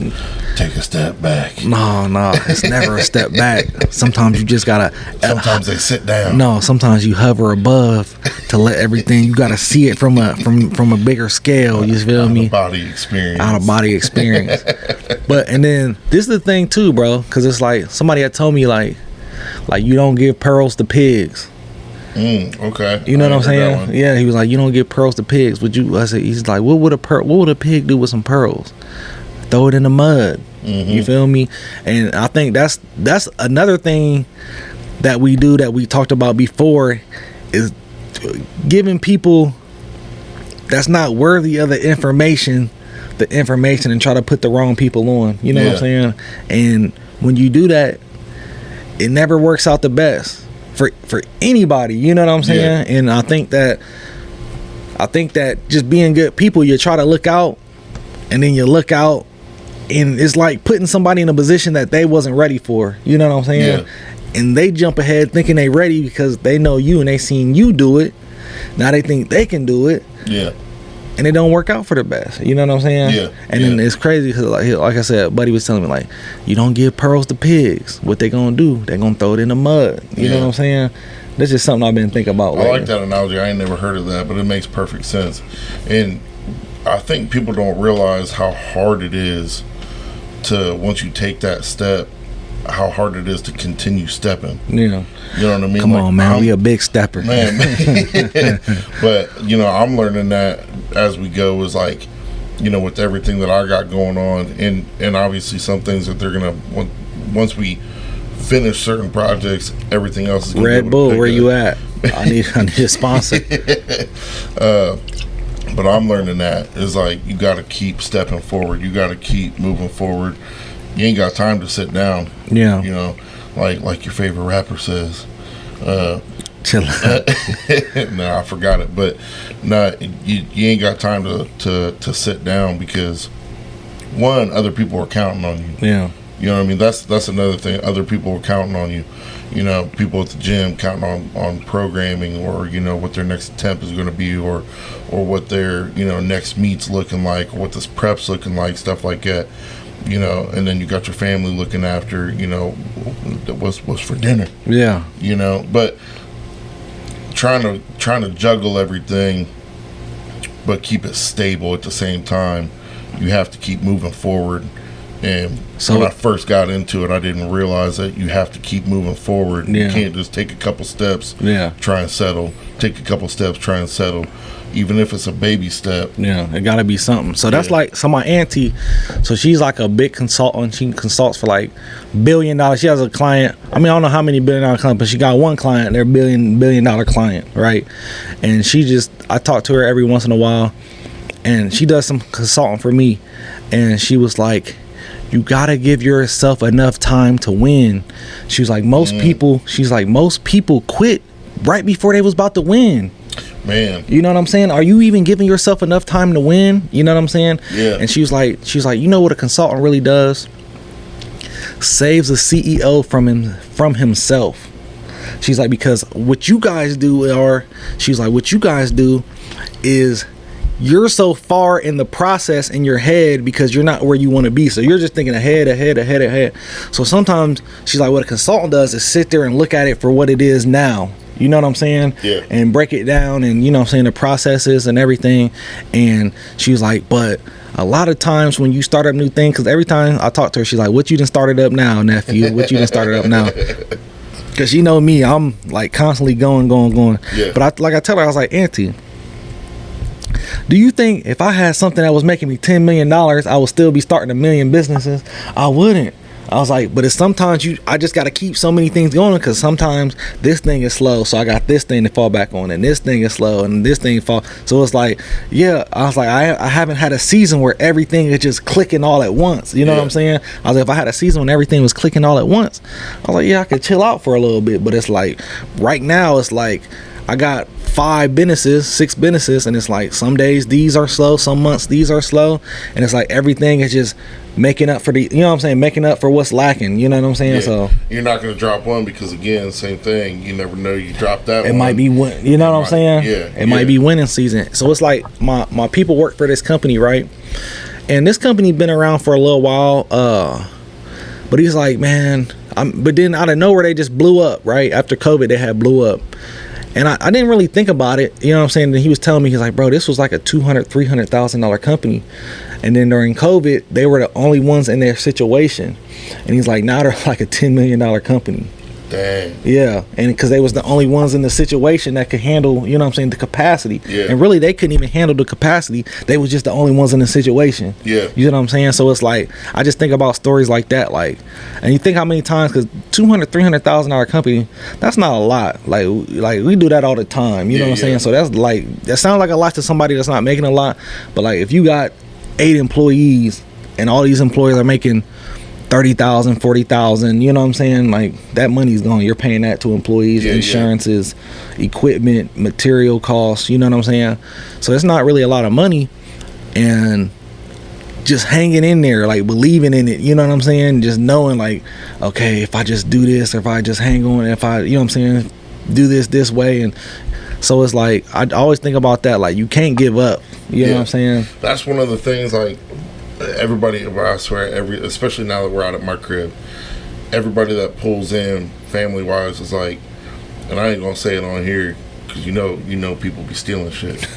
take a step back. No, it's never a step back. Sometimes you just gotta. Sometimes they sit down. No, sometimes you hover above to let everything. You gotta see it from a bigger scale. You feel Out me? of body experience. Out of body experience. But and then this is the thing too, bro, because it's like somebody had told me like you don't give pearls to pigs. Okay. You know I what I'm ain't heard that saying? one. Yeah, he was like, you don't give pearls to pigs. Would you? I said, he's like, what would a pig do with some pearls? Throw it in the mud. You feel me? And I think that's another thing that we do that we talked about before is giving people that's not worthy of the information and try to put the wrong people on. You know what I'm saying? And when you do that, it never works out the best for anybody. You know what I'm saying? Yeah. And I think that just being good people, you try to look out, and then you look out, and it's like putting somebody in a position that they wasn't ready for. You know what I'm saying? Yeah. And they jump ahead thinking they ready because they know you and they seen you do it. Now they think they can do it. Yeah. And it don't work out for the best. You know what I'm saying? Yeah. And then it's crazy because like I said, buddy was telling me like, you don't give pearls to pigs. What they gonna do? They gonna throw it in the mud. You know what I'm saying? That's just something I've been thinking about I lately. like that analogy. I ain't never heard of that, but it makes perfect sense. And I think people don't realize how hard it is to, once you take that step, how hard it is to continue stepping. Yeah. You know what I mean? Come Like, on, man. We a big stepper. man. But you know, I'm learning that as we go, is like, you know, with everything that I got going on, and obviously some things that they're gonna once we finish certain projects, everything else is gonna be able Red to Bull, pick where up. you at? I need a sponsor. But I'm learning that is like, you got to keep stepping forward. You got to keep moving forward. You ain't got time to sit down. Yeah. You know, like your favorite rapper says. Chill out. No, I forgot it, but no, you ain't got time to sit down because one, other people are counting on you. Yeah. You know what I mean? That's another thing. Other people are counting on you. You know, people at the gym counting on programming, or you know what their next attempt is going to be, or what their, you know, next meet's looking like, or what this prep's looking like, stuff like that. You know, and then you got your family looking after, you know, what's for dinner. Yeah. You know, but trying to juggle everything, but keep it stable at the same time. You have to keep moving forward. And So- when I first got into it, I didn't realize that you have to keep moving forward. Yeah. You can't just take a couple steps, Yeah. try and settle. Take a couple steps, try and settle. Even if it's a baby step. Yeah, it gotta be something. So that's Yeah. like, so my auntie, so she's like a big consultant. She consults for like $1 billion. She has a client. I mean, I don't know how many $1 billion clients, but she got one client. They're $1 billion client, right? And I talk to her every once in a while, and she does some consulting for me. And she was like, you gotta give yourself enough time to win. She was like, most people quit right before they was about to win. Man. You know what I'm saying? Are you even giving yourself enough time to win? You know what I'm saying? Yeah. And she was like, you know what a consultant really does? Saves a CEO from himself. She's like, because what you guys do is you're so far in the process in your head because you're not where you want to be. So you're just thinking ahead. So sometimes she's like, what a consultant does is sit there and look at it for what it is now. You know what I'm saying? Yeah. And break it down, and you know what I'm saying, the processes and everything. And she was like, but a lot of times when you start up new things, because every time I talk to her, she's like, what you done started up now, nephew? What you done started up now? Because you know me, I'm like constantly going. Yeah. But I tell her, I was like, Auntie, do you think if I had something that was making me $10 million, I would still be starting 1 million businesses? I wouldn't. I was like, but it's sometimes I just got to keep so many things going, because sometimes this thing is slow, so I got this thing to fall back on, and this thing is slow, and this thing fall. So it's like, yeah, I was like, I haven't had a season where everything is just clicking all at once. You know what I'm saying? I was like, if I had a season when everything was clicking all at once, I was like, yeah, I could chill out for a little bit. But it's like, right now, it's like, I got 5 businesses, 6 businesses, and it's like some days these are slow, some months these are slow, and it's like everything is just making up for the, you know what I'm saying, making up for what's lacking, you know what I'm saying? Yeah. So you're not going to drop one because, again, same thing. You never know. You drop that one. it might be you know what I'm saying? Yeah. It might be winning season. So it's like my people work for this company, right? And this company been around for a little while, but he's like, man, but then out of nowhere they just blew up, right? After COVID they had blew up. And I didn't really think about it, you know what I'm saying? And he was telling me, he's like, bro, this was like a $200,000-$300,000 company. And then during COVID, they were the only ones in their situation. And he's like, now they're like a $10 million company. Dang. Yeah, and because they was the only ones in the situation that could handle, you know what I'm saying, the capacity. Yeah. And really, they couldn't even handle the capacity. They was just the only ones in the situation. Yeah. You know what I'm saying? So it's like, I just think about stories like that, like, and you think how many times, because $200,000-$300,000 company, that's not a lot. Like we do that all the time. You know what I'm saying? So that's like, that sounds like a lot to somebody that's not making a lot. But like, if you got 8 employees and all these employees are making $30,000, $40,000, you know what I'm saying? Like, that money's gone. You're paying that to employees, insurances, equipment, material costs, you know what I'm saying? So it's not really a lot of money, and just hanging in there, like believing in it, you know what I'm saying? Just knowing like, okay, if I just do this, or if I just hang on, if I, you know what I'm saying, do this way. And so it's like, I always think about that, like, you can't give up, you know what I'm saying? That's one of the things, like, everybody, I swear, especially now that we're out at my crib, everybody that pulls in family wise is like, and I ain't gonna say it on here because you know people be stealing shit,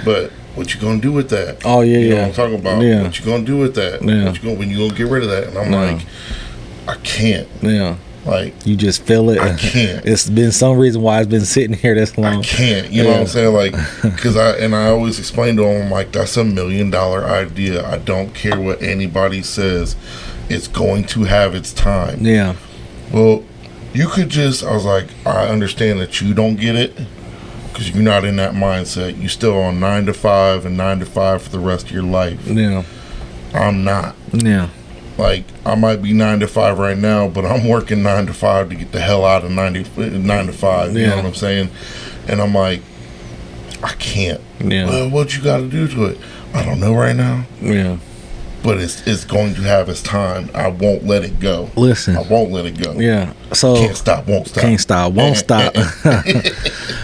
but what you gonna do with that? Oh yeah, you know what I'm talking about? Yeah. What you gonna do with that? Yeah. When you gonna get rid of that? And I'm like, I can't. Yeah. Like, you just feel it. I can't. It's been some reason why it's been sitting here this long. I can't. You know what I'm saying? Like, because I always explain to them, like, that's $1 million idea. I don't care what anybody says. It's going to have its time. Yeah. Well, you could just, I was like, I understand that you don't get it because you're not in that mindset. You still on 9 to 5 and 9 to 5 for the rest of your life. Yeah. I'm not. Yeah. Like, I might be 9 to 5 right now, but I'm working 9 to 5 to get the hell out of 9 to 5. You know what I'm saying? And I'm like, I can't. Yeah. Well, what you got to do to it? I don't know right now. Yeah. But it's going to have its time. I won't let it go. Listen. I won't let it go. Yeah. So can't stop, won't stop. Can't stop, won't stop.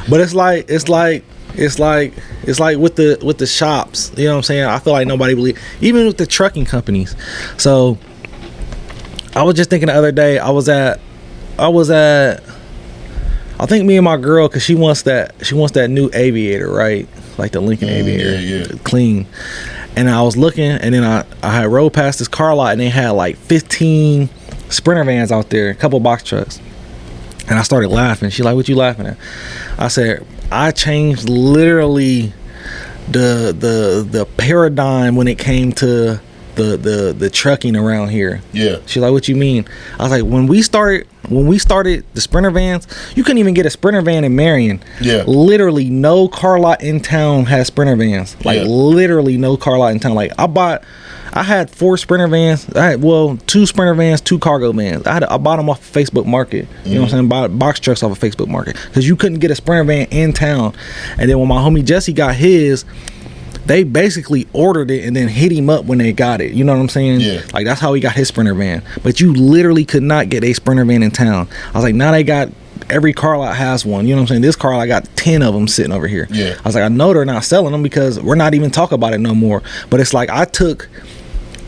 But it's like with the shops, you know what I'm saying? I feel like nobody believes, even with the trucking companies. So I was just thinking the other day, I was at I think me and my girl, cause she wants that new Aviator, right? Like the Lincoln Aviator, clean. And I was looking, and then I had rode past this car lot, and they had like 15 Sprinter vans out there, a couple box trucks. And I started laughing. She's like, "What you laughing at?" I said, "I changed literally the paradigm when it came to the trucking around here." Yeah. She's like, "What you mean?" I was like, when we started the Sprinter vans, you couldn't even get a Sprinter van in Marion. Yeah. Literally no car lot in town has Sprinter vans. Like, literally no car lot in town. Like, I had 4 Sprinter vans. 2 Sprinter vans, 2 cargo vans. I bought them off of Facebook Market. You know what I'm saying? Bought box trucks off of Facebook Market because you couldn't get a Sprinter van in town. And then when my homie Jesse got his, they basically ordered it and then hit him up when they got it. You know what I'm saying? Yeah. Like, that's how he got his Sprinter van. But you literally could not get a Sprinter van in town. I was like, now they got, every car lot has one. You know what I'm saying? This car lot got 10 of them sitting over here. Yeah. I was like, I know they're not selling them because we're not even talking about it no more. But it's like, I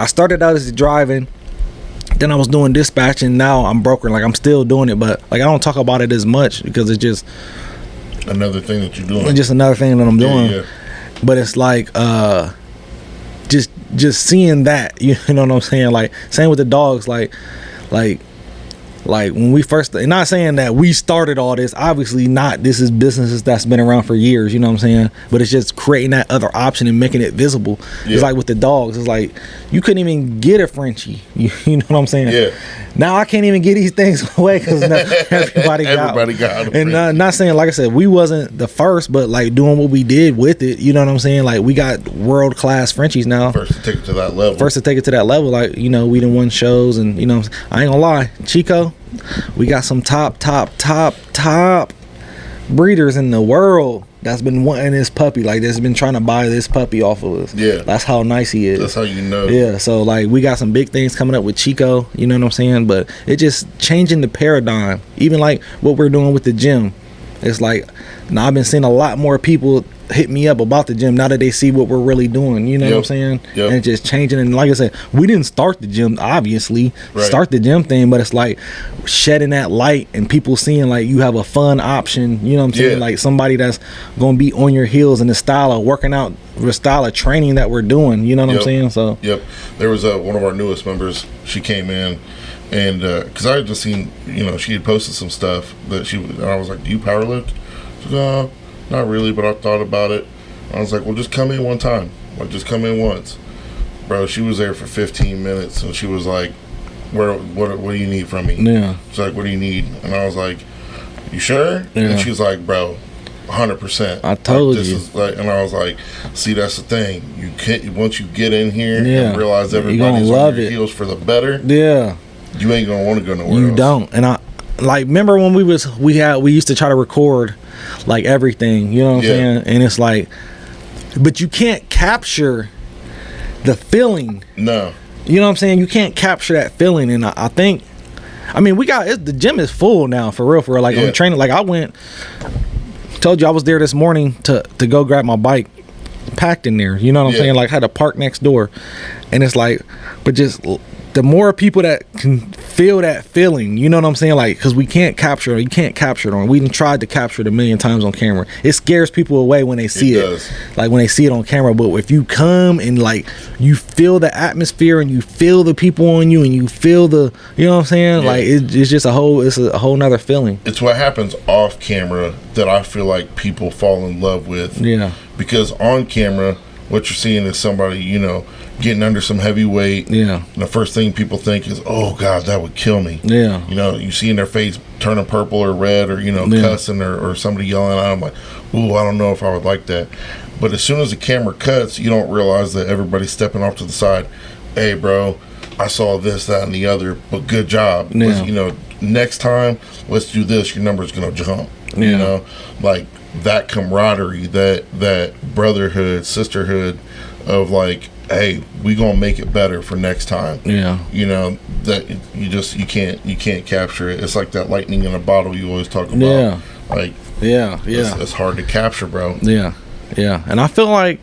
started out as driving, then I was doing dispatching. Now I'm brokering. Like, I'm still doing it, but like, I don't talk about it as much because it's just another thing that you're doing. It's just another thing that I'm doing. Yeah. But it's like, just seeing that, you know what I'm saying? Like, same with the dogs. Like when we first, and not saying that we started all this, obviously not. This is businesses that's been around for years, you know what I'm saying? But it's just creating that other option and making it visible. Yeah. It's like with the dogs, it's like you couldn't even get a Frenchie. You know what I'm saying? Yeah. Now I can't even get these things away because everybody got them. And not saying, like I said, we wasn't the first, but like doing what we did with it, you know what I'm saying? Like, we got world class Frenchies now. First to take it to that level. Like, you know, we done won shows, and you know, I ain't gonna lie, Chico, we got some top breeders in the world that's been wanting this puppy, like that's been trying to buy this puppy off of us. Yeah. That's how nice he is. That's how you know. Yeah, so like we got some big things coming up with Chico, you know what I'm saying? But it just changing the paradigm. Even like what we're doing with the gym. It's like now I've been seeing a lot more people hit me up about the gym now that they see what we're really doing, you know what I'm saying? Yep. And it's just changing. And like I said, we didn't start the gym, obviously, Right. start the gym thing, but it's like shedding that light and people seeing like you have a fun option, you know what I'm saying? Yeah. Like somebody that's gonna be on your heels in the style of working out, the style of training that we're doing, you know what I'm Yep. saying? So Yep. There was one of our newest members. She came in, and because I had just seen, she had posted some stuff that and I was like, "Do you powerlift?" She's like, not really, but I thought about it. I was like, "Well, just come in one time. Like, just come in once." Bro, she was there for 15 minutes, and she was like, What do you need from me?" yeah. She's like, "What do you need?" And I was like, "You sure?" Yeah. And she was like, "Bro, 100%. I told this you. Is like," and I was like, "See, that's the thing. You can't once you get in here Yeah. and realize You gonna everybody's love on your it. heels for the better, Yeah. you ain't gonna want to go nowhere You else." don't. And I like remember when we used to try to record like everything, you know what I'm Yeah. saying? And it's like, but you can't capture the feeling. No. You know what I'm saying? You can't capture that feeling. And I think, I mean, the gym is full now for real. Like Yeah. I'm training. Like told you I was there this morning to go grab my bike, packed in there. You know what I'm Yeah. saying? Like had a park next door, and it's like, but just the more people that can feel that feeling, you know what I'm saying? Like, because you can't capture it on. We even tried to capture it a million times on camera. It scares people away when they see it. does. Like when they see it on camera. But if you come and like you feel the atmosphere and you feel the people on you and you feel the, you know what I'm saying? Yeah. Like it's just a whole nother feeling. It's what happens off camera that I feel like people fall in love with. Yeah. Because on camera, what you're seeing is somebody, getting under some heavy weight. Yeah. And the first thing people think is, "Oh God, that would kill me." Yeah. You see in their face turning purple or red, or Yeah. cussing, or somebody yelling at them, like, "Ooh, I don't know if I would like that." But as soon as the camera cuts, you don't realize that everybody's stepping off to the side. "Hey, bro, I saw this, that, and the other, but good job. Yeah. Next time, let's do this. Your number's gonna jump." Yeah. Like that camaraderie, that brotherhood, sisterhood, of like, "Hey, we gonna make it better for next time." Yeah. That you can't capture it. It's like that lightning in a bottle you always talk about. Yeah. Like, Yeah. it's hard to capture, bro. Yeah, yeah, and I feel like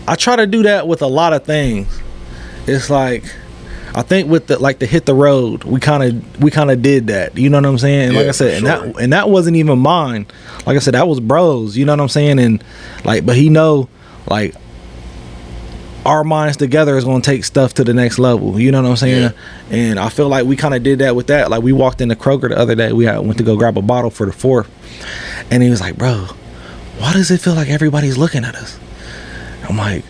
I try to do that with a lot of things. It's like I think with the hit the road, we kind of did that. You know what I'm saying? And like Yeah, I said, for sure. and that wasn't even mine. Like I said, that was bros. You know what I'm saying? And like, but he know like our minds together is gonna take stuff to the next level. You know what I'm saying? Yeah. And I feel like we kind of did that with that. Like we walked into Kroger the other day. Went to go grab a bottle for the 4th, and he was like, "Bro, why does it feel like everybody's looking at us?" I'm like,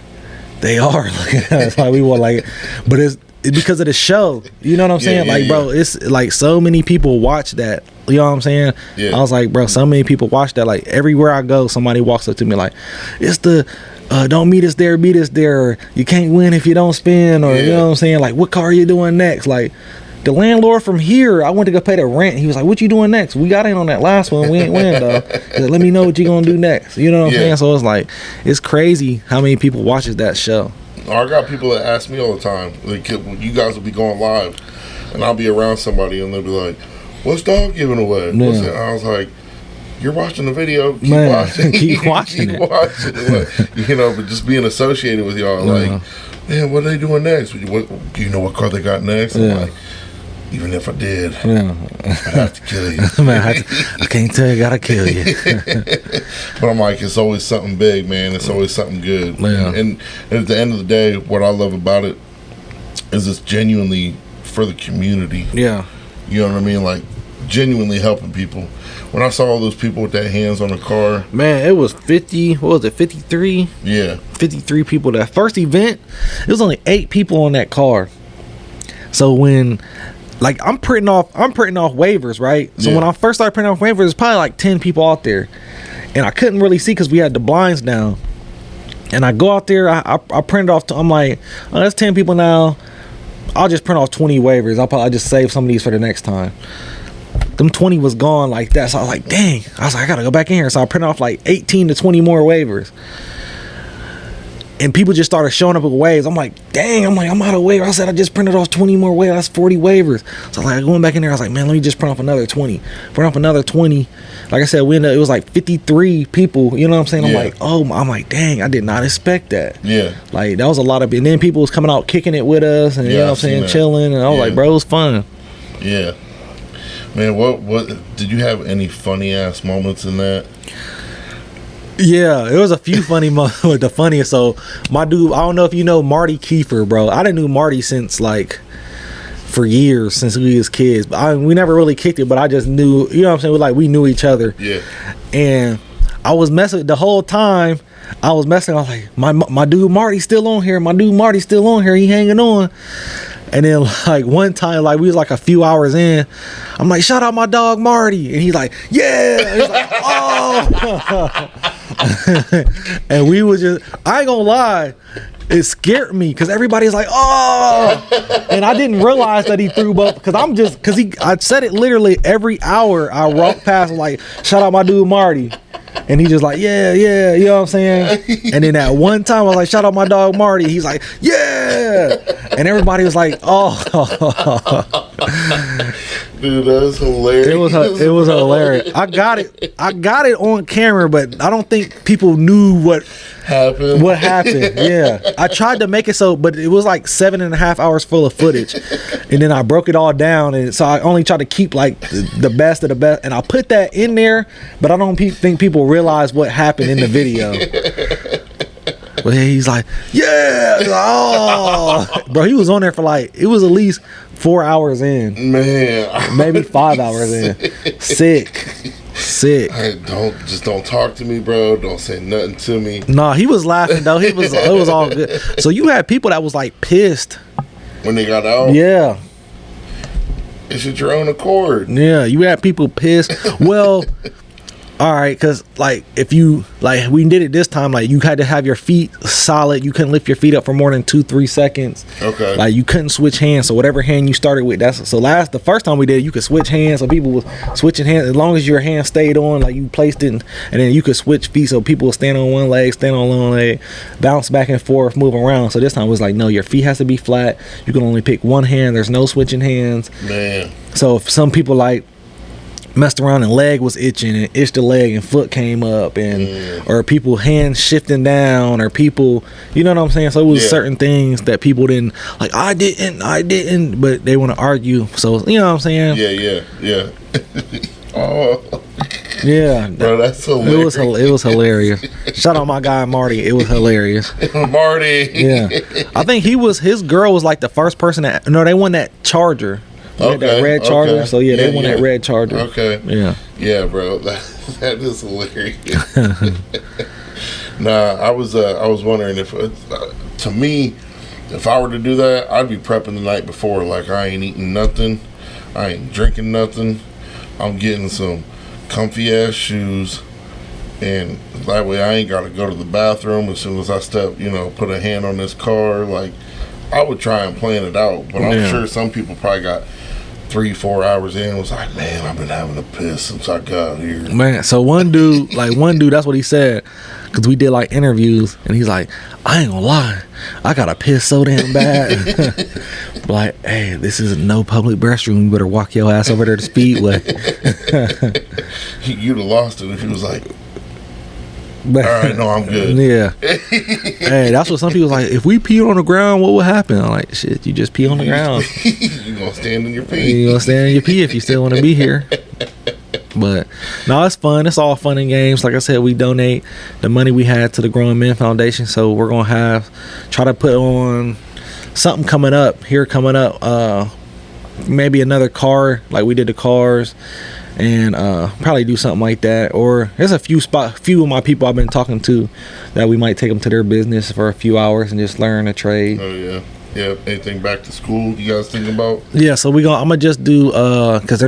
"They are looking at us." Like we were like, but it's because of the show. You know what I'm saying? Yeah, like, bro, it's like so many people watch that. You know what I'm saying? Yeah. I was like, bro, so many people watch that. Like everywhere I go, somebody walks up to me like, "It's the don't meet us there, beat us there. Or, you can't win if you don't spin." Or you Yeah. know what I'm saying? Like, what car are you doing next? Like, the landlord from here, I went to go pay the rent. He was like, "What you doing next? We got in on that last one. We ain't win though. He said, let me know what you gonna do next." You know what I'm Yeah. saying? So it's like, it's crazy how many people watches that show. I got people that ask me all the time, like, you guys will be going live, and I'll be around somebody, and they'll be like, "What's dog giving away?" What's Yeah. it? I was like, "You're watching the video. Keep Man, watching. keep watching keep it. watching it." Like, but just being associated with y'all, like, "Man, what are they doing next? What do you know what car they got next?" I'm Yeah. like, "Even if I did, Yeah. I'd have to kill you." Man, I can't tell you, gotta kill you. But I'm like, it's always something big, man. It's always something good. Yeah. And at the end of the day, what I love about it is it's genuinely for the community. Yeah. You know what I mean? Like, genuinely helping people. When I saw all those people with their hands on the car, Man, it was 50, what was it, 53? yeah, 53 people. That first event, it was only 8 people on that car. So when, like, I'm printing off waivers, right? So Yeah. when I first started printing off waivers, there's probably like 10 people out there. And I couldn't really see because we had the blinds down. And I go out there, I printed off, I'm like, oh, that's 10 people now. I'll just print off 20 waivers. I'll just save some of these for the next time. them 20 was gone like that. So I was like, dang. I was like, I gotta go back in here. So I printed off like 18 to 20 more waivers. And people just started showing up with waivers. I'm like, dang, I'm out of waivers. I said I just printed off 20 more waivers. That's 40 waivers. So I was like, going back in there, I was like, man, let me just print off another 20. Print off another 20. Like I said, it was like 53 people. You know what I'm saying? I'm like, I'm like, dang, I did not expect that. Yeah. Like, that was a lot of, and then people was coming out kicking it with us and, you know what I'm saying, chilling. And I was like, bro, it was fun. Yeah. Man, what did you have any funny ass moments in that? Yeah, it was a few funny moments. The funniest, so my dude, I don't know if you know Marty Kiefer, bro. I didn't know Marty since like for years, since we was kids. But we never really kicked it, but I just knew, you know what I'm saying? Like we knew each other. Yeah. And I was messing the whole time. I was messing. I was like, my dude Marty's still on here. My dude Marty's still on here. He hanging on. And then like one time, like we was like a few hours in, I'm like, shout out my dog Marty, and he's like, yeah. He's like, oh. And we was just, I ain't gonna lie, it scared me because everybody's like, oh. And I didn't realize that he threw up because I said it literally every hour I walked past, like, shout out my dude Marty. And he just like, yeah, you know what I'm saying? And then at one time I was like, shout out my dog Marty. He's like, yeah. And everybody was like, oh. Dude, that's hilarious. It was hilarious. I got it on camera, but I don't think people knew what happened. Yeah. I tried to make it so, but it was like 7.5 hours full of footage. And then I broke it all down, and so I only tried to keep like the best of the best. And I put that in there, but I don't think people realize what happened in the video. But he's like, yeah. Like, oh. Bro, he was on there for like, it was at least 4 hours in. Man. Maybe 5 hours in. Sick. Hey, don't talk to me, bro. Don't say nothing to me. Nah, he was laughing though. It was all good. So you had people that was like pissed when they got out. Yeah. It's at your own accord. Yeah, you had people pissed. Well, all right, because like if you like we did it this time, like you had to have your feet solid. You couldn't lift your feet up for more than 2-3 seconds. Okay. Like you couldn't switch hands. So whatever hand you started with, the first time we did, you could switch hands. So people was switching hands as long as your hand stayed on, like you placed it, and then you could switch feet. So people would stand on one leg, stand on one leg, bounce back and forth, move around. So this time it was like, no, your feet has to be flat. You can only pick one hand. There's no switching hands. Man. So if some people like messed around and leg was itching and itched the leg and foot came up, and or people hands shifting down, or people, you know what I'm saying? So it was certain things that people didn't like. I didn't, but they want to argue. So you know what I'm saying? Yeah. Oh. Yeah, bro, that's hilarious. It was hilarious. Shout out my guy Marty. It was hilarious. Marty. Yeah, I think his girl was like the first person they won that Charger. That red Charger. Okay. So they won that red Charger. Okay. Yeah, bro. That is hilarious. Nah, I was wondering if to me, if I were to do that, I'd be prepping the night before. Like I ain't eating nothing, I ain't drinking nothing. I'm getting some comfy ass shoes, and that way I ain't got to go to the bathroom as soon as I step. Put a hand on this car. Like I would try and plan it out, but I'm sure some people probably got 3-4 hours in, was like, man, I've been having a piss since I got here. Man, so one dude, that's what he said, because we did like interviews, and he's like, I ain't gonna lie, I gotta piss so damn bad. Like, hey, this is no public restroom. You better walk your ass over there to Speedway. You'd have lost it if he was like, all right, no, I'm good. Yeah. Hey, that's what some people like. If we pee on the ground, what would happen? I'm like, shit, you just pee on the ground. You gonna stand in your pee. You gonna stand in your pee if you still want to be here. But no, it's fun. It's all fun and games. Like I said, we donate the money we had to the Growing Men Foundation. So we're gonna try to put on something coming up. Maybe another car, like we did the cars. And probably do something like that. Or there's a few of my people I've been talking to that we might take them to their business for a few hours and just learn a trade. Oh yeah. Yeah. Anything back to school you guys thinking about? Yeah, so I'm gonna just do because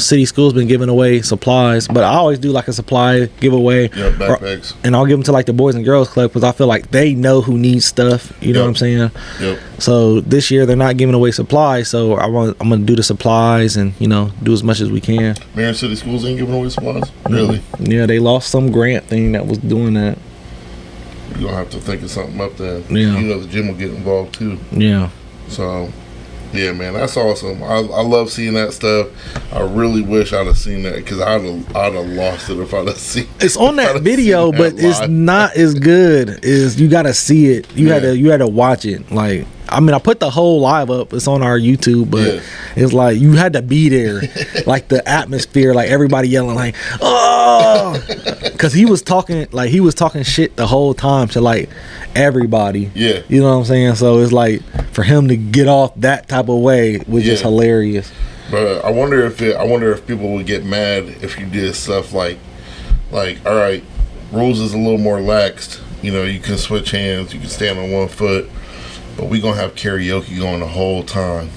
city school's been giving away supplies, but I always do like a supply giveaway. Yeah, backpacks. And I'll give them to like the Boys and Girls Club because I feel like they know who needs stuff. You know what I'm saying? Yep. So this year they're not giving away supplies, so I'm gonna do the supplies and do as much as we can. Marion City Schools ain't giving away supplies? Really? Yeah, they lost some grant thing that was doing that. You're gonna have to think of something up there. Yeah. The gym will get involved too. Yeah. So, yeah, man, that's awesome. I love seeing that stuff. I really wish I'd have seen that because I'd have lost it if I'd have seen. It's on that I'd video, have seen but that it's live. not as good as you gotta see it. You had to watch it. Like, I mean, I put the whole live up. It's on our YouTube, but it's like you had to be there, like the atmosphere, like everybody yelling, like "oh," because he was talking shit the whole time to like everybody. Yeah. You know what I'm saying? So it's like for him to get off that type of way was just hilarious. But I wonder if people would get mad if you did stuff like all right, rules is a little more laxed. You can switch hands, you can stand on one foot, but we gonna have karaoke going the whole time.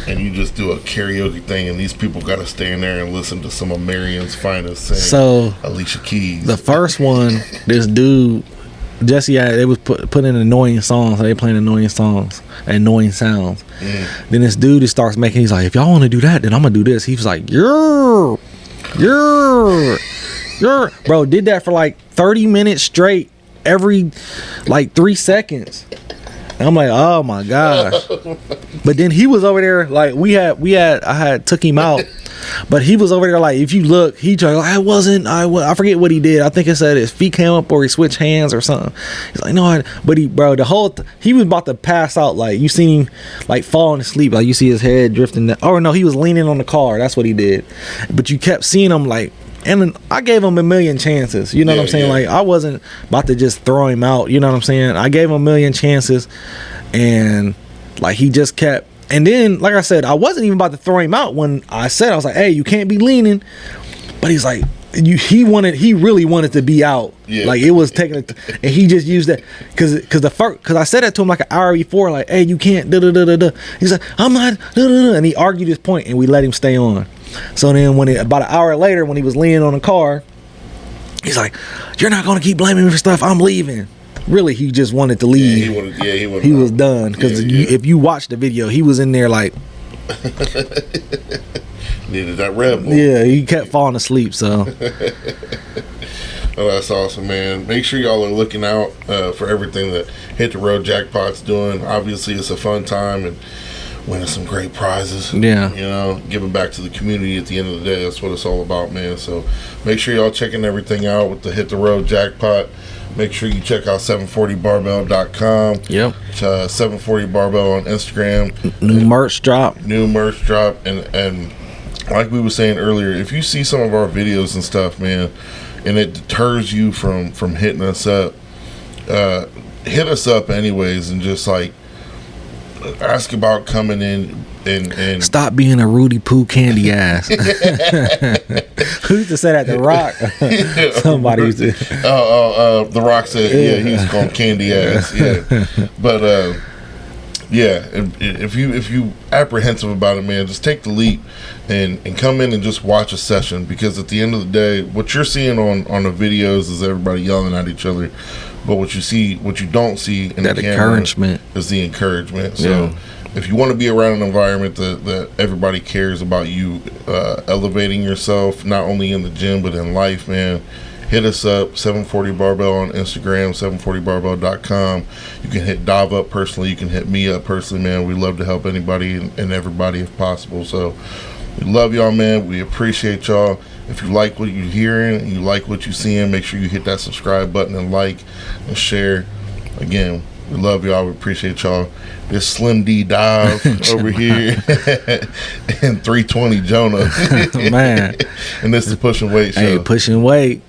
And you just do a karaoke thing, and these people gotta stand there and listen to some of Marion's finest sing. So Alicia Keys. the first one, this dude Jesse, they was put in annoying songs. So they playing annoying songs, annoying sounds. Then this dude just starts making. He's like, if y'all want to do that, then I'm gonna do this. He was like, you're, bro. Did that for like 30 minutes straight, every like 3 seconds. And I'm like, oh my gosh. But then he was over there like I had took him out. But he was over there like, if you look, he tried like, I forget what he did. I think it said his feet came up or he switched hands or something. He's like, no, but he was about to pass out. Like, you seen him like falling asleep. Like, you see his head drifting. Oh no, he was leaning on the car. That's what he did. But you kept seeing him like, and I gave him a million chances. You know what I'm saying? Like, I wasn't about to just throw him out. You know what I'm saying? I gave him a million chances, and like he just kept. And then, like I said, I wasn't even about to throw him out when I was like, hey, you can't be leaning. But he's like, he really wanted to be out. Yeah. Like, it was taking it, and he just used that because I said that to him like an hour before, like, hey, you can't da da da da da. He's like, I'm not da da da, and he argued his point, and we let him stay on. So then, about an hour later, when he was leaning on the car, he's like, you're not gonna keep blaming me for stuff. I'm leaving. Really, he just wanted to leave. He was done because if you watch the video, he was in there like needed that Red Bull. Yeah, he kept falling asleep. So, oh, that's awesome, man. Make sure y'all are looking out for everything that Hit the Road Jackpot's doing. Obviously, it's a fun time and winning some great prizes. Yeah, giving back to the community at the end of the day. That's what it's all about, man. So make sure y'all checking everything out with the Hit the Road Jackpot. Make sure you check out 740barbell.com. Yep. 740 Barbell on Instagram. New merch drop. And like we were saying earlier, if you see some of our videos and stuff, man, and it deters you from hitting us up, hit us up anyways and just like ask about coming in and stop being a Rudy Poo candy ass. Who used to say that? The Rock. Somebody used to. The Rock said, yeah, he was called candy ass. Yeah, but yeah, if you apprehensive about it, man, just take the leap and come in and just watch a session, because at the end of the day, what you're seeing on the videos is everybody yelling at each other, but what you don't see in that the camera encouragement is the encouragement. So if you want to be around an environment that everybody cares about you elevating yourself, not only in the gym but in life, man, hit us up. 740 Barbell on Instagram, 740barbell.com. You can hit Dav up personally. You can hit me up personally, man. We love to help anybody and everybody if possible. So we love y'all, man. We appreciate y'all. If you like what you're hearing and you like what you're seeing, make sure you hit that subscribe button and like and share. Again, we love y'all. We appreciate y'all. This Slim D Dive over here and 320 Jonah. Man. And this is Pushing Weight Show. Hey, Pushing Weight.